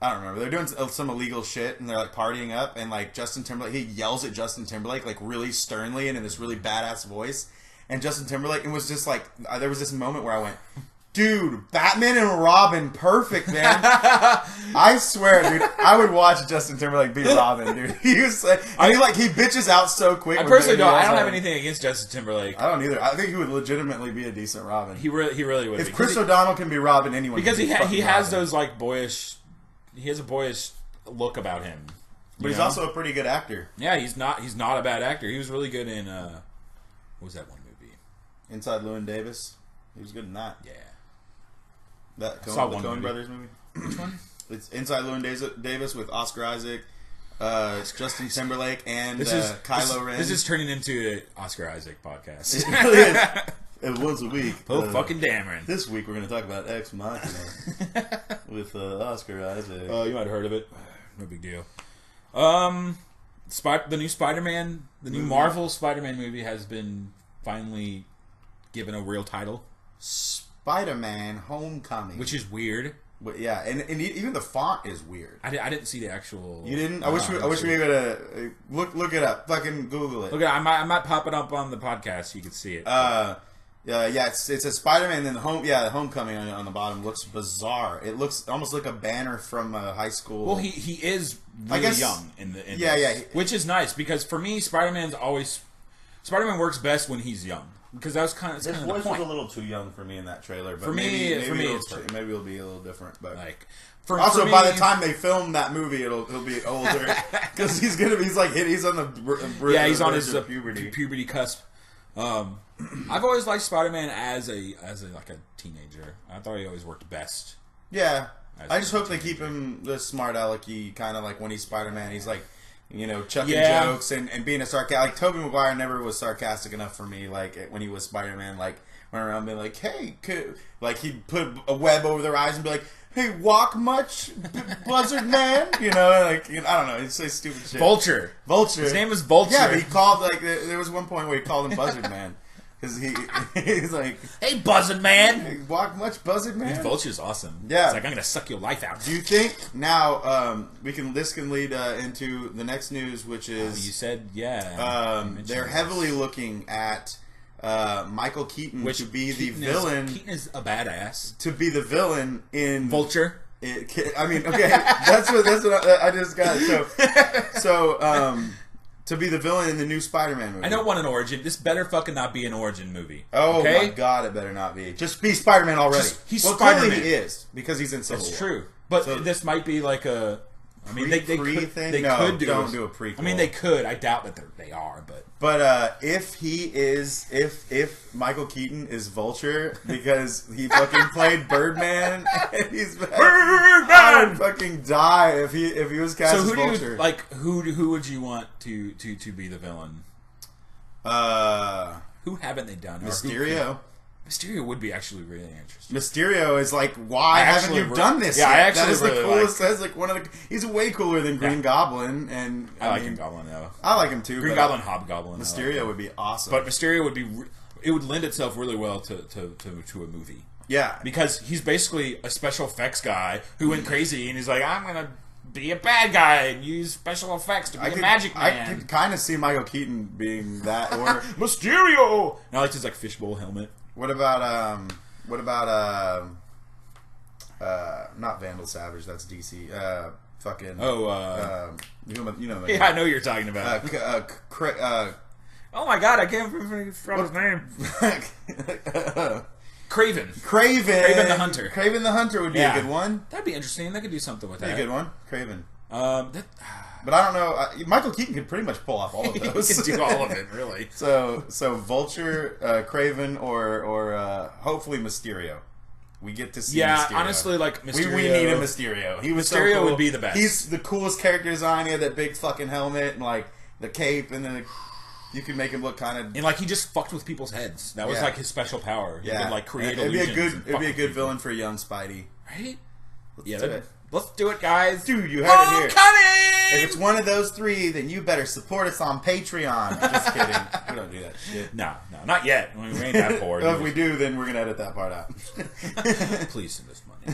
don't remember. They're doing some illegal shit, and they're like partying up, and like Justin Timberlake, he yells at Justin Timberlake like really sternly and in this really badass voice. And Justin Timberlake, it was just like, there was this moment where I went, dude, Batman and Robin, perfect, man. I swear, dude, I would watch Justin Timberlake be Robin, dude. He was like, he bitches out so quick. I personally don't. I don't have anything against Justin Timberlake. I don't either. I think he would legitimately be a decent Robin. He really would. If Chris O'Donnell can be Robin, anyone because can be he has Robin. those like boyish. He has a boyish look about him. But he's also a pretty good actor. Yeah, he's not a bad actor. He was really good in what was that one movie? Inside Llewyn Davis. He was good in that. Yeah. That I saw the one Coen movie. Brothers movie. Which one? It's Inside Llewyn Davis with Oscar Isaac, Justin Timberlake, and Kylo Ren. This is turning into an Oscar Isaac podcast. It really is. And once a week. Oh, fucking Dameron. This week we're going to talk about Ex Machina with Oscar Isaac. Oh, you might have heard of it. No big deal. The new Spider-Man, the new Marvel Spider-Man movie has been finally given a real title. Spider-Man Homecoming. Which is weird. But yeah, and even the font is weird. I didn't see the actual... You didn't? I wish we were gonna look it up. Fucking Google it. Look, I might pop it up on the podcast so you can see it. Yeah, it's a Spider-Man, and then Homecoming on the bottom looks bizarre. It looks almost like a banner from high school. Well, he is really young in this, which is nice because for me, Spider-Man works best when he's young because that was kind of His the voice point. was a little too young for me in that trailer. But For me, maybe it's it'll be a little different. But like by the time they film that movie, he'll be older because he's on the he's on his puberty. puberty cusp. I've always liked Spider-Man as a teenager. I thought he always worked best. Yeah, I just hope they keep him this smart alecky kind of like when he's Spider-Man. He's like, chucking jokes and being a sarcastic. Like Tobey Maguire never was sarcastic enough for me. Like when he was Spider-Man, like went around being like, "Hey," like he'd put a web over their eyes and be like, "Hey, walk much, Buzzard Man?" I don't know. He'd say stupid shit. Vulture. His name is Vulture. Yeah, but he called there was one point where he called him Buzzard Man. Because he's like, "Hey, Buzzard Man, hey, walk much, Buzzard Man." Vulture's awesome. Yeah, it's like I'm gonna suck your life out. Do you think now this can lead into the next news, which is you said they're heavily looking at Michael Keaton to be the villain. Keaton is a badass. To be the villain in Vulture. Okay, that's what I just got. So to be the villain in the new Spider-Man movie. I don't want an origin. This better fucking not be an origin movie. Oh okay? My god, it better not be. Just be Spider-Man already. He's Spider-Man. Spider-Man. He is because he's in Civil War. That's true. But this might be like a. I mean, they could do a prequel. I mean, they could. I doubt that they are, but if Michael Keaton is Vulture because he fucking played Birdman and he's Birdman, I would fucking die if he was cast as Vulture. Who would you want to be the villain? Who haven't they done? Mysterio. Mysterio would be actually really interesting. Mysterio is like, why haven't you done this? Yeah, yet? I actually that is really the coolest. That's like one of the. He's way cooler than Green Goblin, and I like Green Goblin though. I like him too. Green Goblin, Hobgoblin. Mysterio would be awesome, but Mysterio would be. It would lend itself really well to a movie. Yeah, because he's basically a special effects guy who went crazy, and he's like, I'm gonna be a bad guy and use special effects to be a magic man. I could kind of see Michael Keaton being that, or Mysterio. And I like his fishbowl helmet. What about not Vandal Savage? That's DC. Fucking. You know. Yeah, I know who you're talking about. Oh my god, I can't remember his name. Craven the Hunter. Craven the Hunter would be a good one. That'd be interesting. They could do something with that. Be a good one. Craven. But I don't know. Michael Keaton could pretty much pull off all of those. He could do all of it, really. So Vulture, Craven, or hopefully Mysterio. We get to see Mysterio. Honestly, Mysterio. We need a Mysterio. Mysterio would be the best. He's the coolest character design. He had that big fucking helmet and the cape, and then you can make him look kind of... And he just fucked with people's heads. That was his special power. He could create illusions. It'd be a good villain for young Spidey. Right? Let's do it. Let's do it, guys. Dude, you heard it here. Coming! If it's one of those three, then you better support us on Patreon. Just kidding. We don't do that shit. No, not yet. We ain't that poor. Well, if we do, then we're going to edit that part out. Please send us money.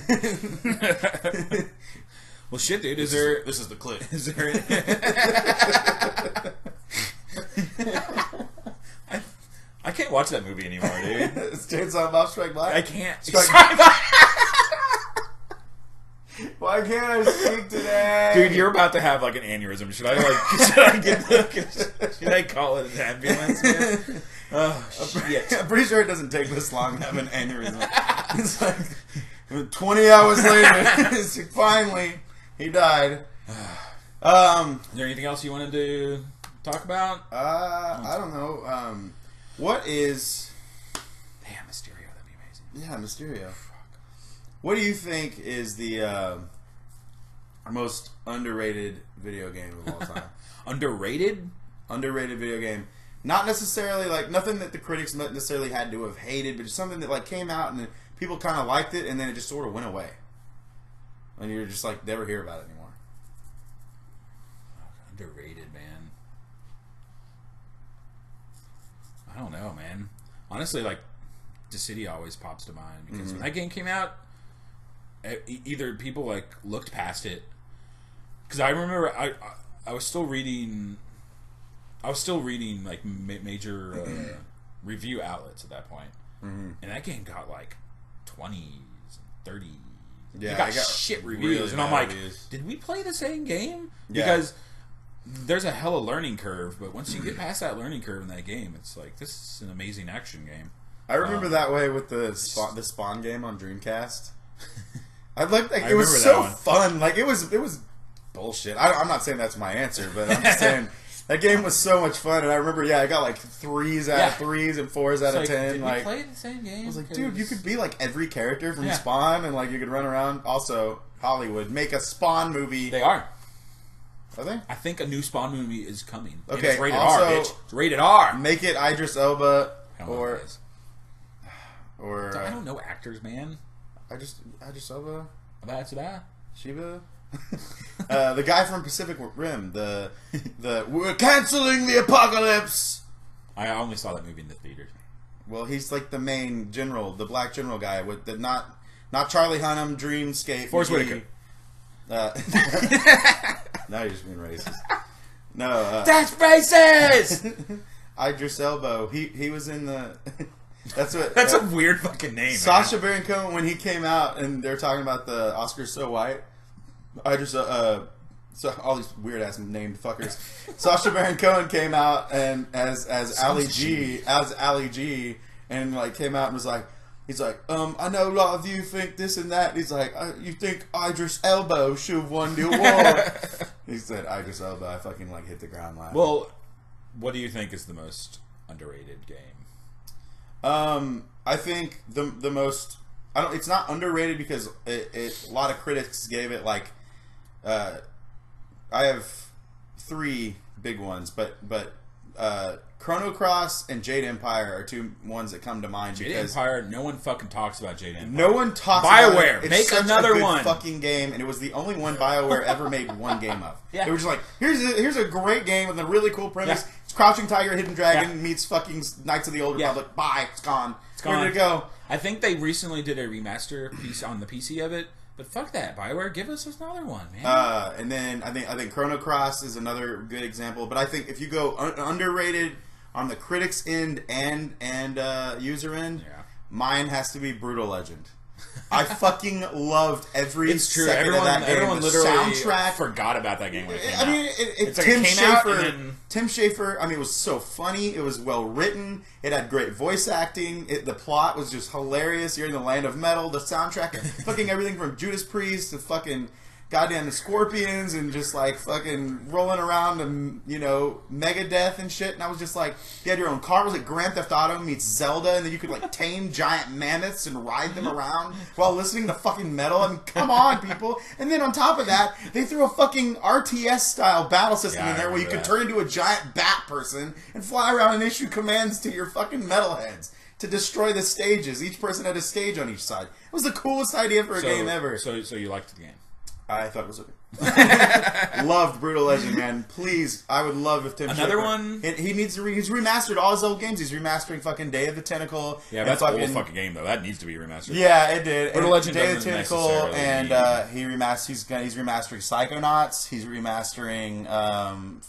Well, shit, dude. This is the clip. Is there... I can't watch that movie anymore, dude. Chainsaw Bob Strike Back? I can't. Why can't I speak today? Dude, you're about to have an aneurysm. Should I call it an ambulance, man? Oh, shit. I'm pretty sure it doesn't take this long to have an aneurysm. It's 20 hours later, finally, he died. Is there anything else you wanted to talk about? I don't know. What is... Damn, Mysterio, that'd be amazing. Yeah, Mysterio. What do you think is the most underrated video game of all time? Underrated? Underrated video game. Not necessarily, like, nothing that the critics necessarily had to have hated, but just something that, like, came out and people kind of liked it, and then it just sort of went away. And you're just, like, never hear about it anymore. Underrated, man. I don't know, man. Honestly, like, The City always pops to mind because when that game came out, either people like looked past it because I remember I was still reading like major review outlets at that point, and that game got like 20s, 30s. Yeah, it got shit reviews, really and I'm like, reviews. did we play the same game? Yeah. Because there's a hella learning curve, but once you get past that learning curve in that game, it's like, this is an amazing action game. I remember that way with the Spawn game on Dreamcast. It I was so fun. Like it was bullshit. I'm not saying that's my answer, but I'm just saying that game was so much fun. And I remember, I got like 3s out of 3s and 4s out of 10. Did like, we play the same game? I was like, dude, you could be like every character from Spawn, and like you could run around. Also, Hollywood make a Spawn movie. They are. Are they? I think a new Spawn movie is coming. Okay, it's rated also, R, bitch. It's rated R. Make it Idris Elba or I don't know actors, man. Idris Elba. That's that. Shiva. The guy from Pacific Rim. The we're canceling the apocalypse. I only saw that movie in the theaters. Well, he's like the main general, the black general guy with the not Charlie Hunnam, Dreamscape. Forrest Whitaker. Now you're just being racist. No, that's racist. Idris Elba. He was in the. That's a weird fucking name. Sacha Baron Cohen, when he came out and they're talking about the Oscars So White. So all these weird ass named fuckers. Sacha Baron Cohen came out and as Ali G, and like came out and was like, he's like, I know a lot of you think this and that. He's like, you think Idris Elba should have won the award? He said Idris Elba. I fucking like hit the ground laughing. Well, what do you think is the most underrated game? I think the most. It's not underrated because a lot of critics gave it like. I have 3 big ones, but Chrono Cross and Jade Empire are 2 ones that come to mind. Jade Empire, no one fucking talks about Jade Empire. No one talks BioWare, about it. make another one. Fucking game, and it was the only one BioWare ever made one game of. Yeah. It was just like, here's a great game with a really cool premise. Yeah. It's Crouching Tiger, Hidden Dragon meets fucking Knights of the Old Republic. Bye, it's gone. Where did it go? I think they recently did a remaster piece on the PC of it. But fuck that, BioWare, give us another one, man. And then I think Chrono Cross is another good example. But I think if you go underrated on the critics end and user end, mine has to be Brutal Legend. I fucking loved every second of that game. Everyone the literally soundtrack forgot about that game when it came out. I mean, Tim Schafer, I mean, it was so funny. It was well written. It had great voice acting. The plot was just hilarious. You're in the land of metal. The soundtrack, fucking everything from Judas Priest to fucking goddamn the Scorpions and just like fucking rolling around and, Megadeth and shit. And I was just like, you had your own car. It was like Grand Theft Auto meets Zelda, and then you could like tame giant mammoths and ride them around while listening to fucking metal. I mean, come on, people. And then on top of that, they threw a fucking RTS style battle system in there where you could turn into a giant bat person and fly around and issue commands to your fucking metalheads to destroy the stages. Each person had a stage on each side. It was the coolest idea for a game ever. So you liked the game? I thought it was okay. Loved Brutal Legend, man. Please, I would love if Tim Another Schafer, one? He needs to he's remastered all his old games. He's remastering fucking Day of the Tentacle. Yeah, that's an old fucking game though. That needs to be remastered. Yeah, it did. Brutal Legend Day of the doesn't Tentacle, and necessarily he's remastering Psychonauts. He's remastering.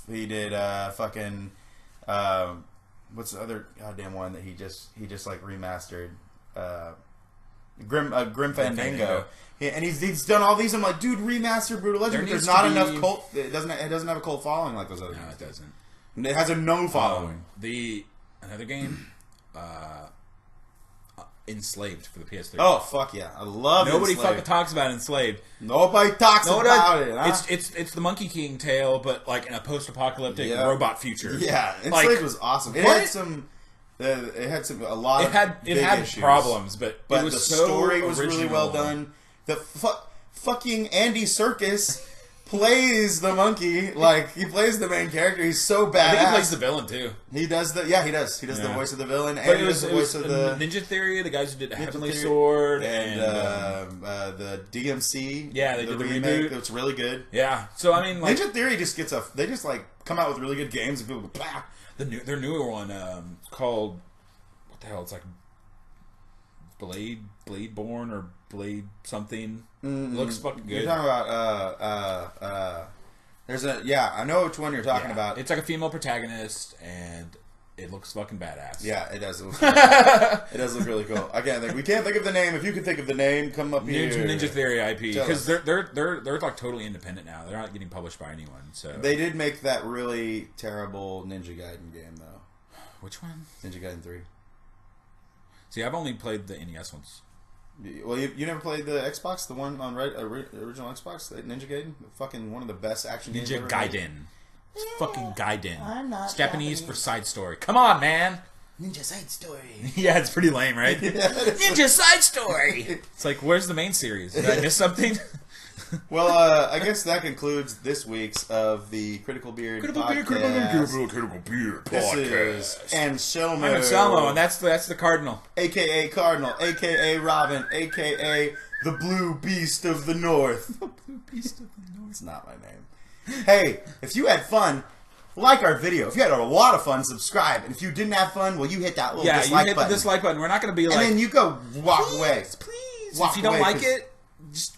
He did fucking. What's the other goddamn one that he just like remastered? Grim Fandango. And he's done all these. I'm like, dude, remaster Brutal Legend. There's not enough cult. It doesn't have a cult following like those other games. No, it doesn't. It has a known following. Another game. Enslaved for the PS3. Oh fuck yeah, I love. Nobody Enslaved. fucking talks about Enslaved. Nobody talks about it. Huh? It's the Monkey King tale, but like in a post-apocalyptic robot future. Yeah, like, Enslaved was awesome. It had some. It had a lot of it had issues. Problems, but it was the so story was original. really well done. The fucking Andy Serkis plays the monkey, like he plays the main character. He's so badass. I think he plays the villain too. He does he does the voice of the villain, and but he does the voice of the Ninja Theory, the guys who did Heavenly Theory, Sword, and the DMC. Yeah, they did the remake. reboot. It's really good. Yeah, so I mean, like, Ninja Theory just gets they just like come out with really good games and people go, bah. their newer one called what the hell? It's like Blade Born or Blade something. Mm-hmm. It looks fucking good. You're talking about there's I know which one you're talking about. It's like a female protagonist and it looks fucking badass. Yeah, it does. It does look really cool. Again, we can't think of the name. If you can think of the name, come up here. Ninja Theory IP, because Tell they're like totally independent now. They're not getting published by anyone. So they did make that really terrible Ninja Gaiden game though. Which one? Ninja Gaiden 3. See, I've only played the NES ones. Well, you never played the Xbox, the one on original Xbox, the Ninja Gaiden, fucking one of the best action games ever Ninja made. Gaiden. It's fucking Gaiden. I'm not it's Japanese Japanese. for side story. Come on, man. Ninja Side Story. Yeah, it's pretty lame, right? Ninja Side Story. It's like, where's the main series? Did I miss something? Well, I guess that concludes this week's of the Critical Beard podcast. Critical Beard This is Anselmo. I'm Anselmo, and that's the Cardinal. A.K.A. Cardinal, A.K.A. Robin, A.K.A. the Blue Beast of the North. The Blue Beast of the North. It's not my name. Hey, if you had fun, like our video. If you had a lot of fun, subscribe. And if you didn't have fun, well, you hit that little dislike you hit button. the dislike button. We're not going to be like... And then you go walk away. Please. Walk if you don't away, like 'cause- it,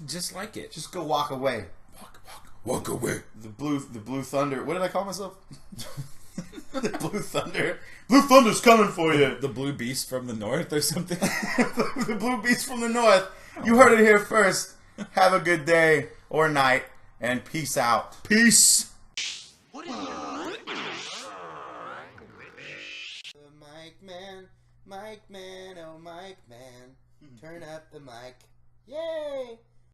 just like it. Just go walk away. Walk away. The blue thunder. What did I call myself? The blue thunder. Blue thunder's coming for you. The Blue Beast from the North or something. The blue beast from the north. You heard it here first. Have a good day or night, and peace out. Peace. Mike man, oh Mike man, turn up the mic. Yay!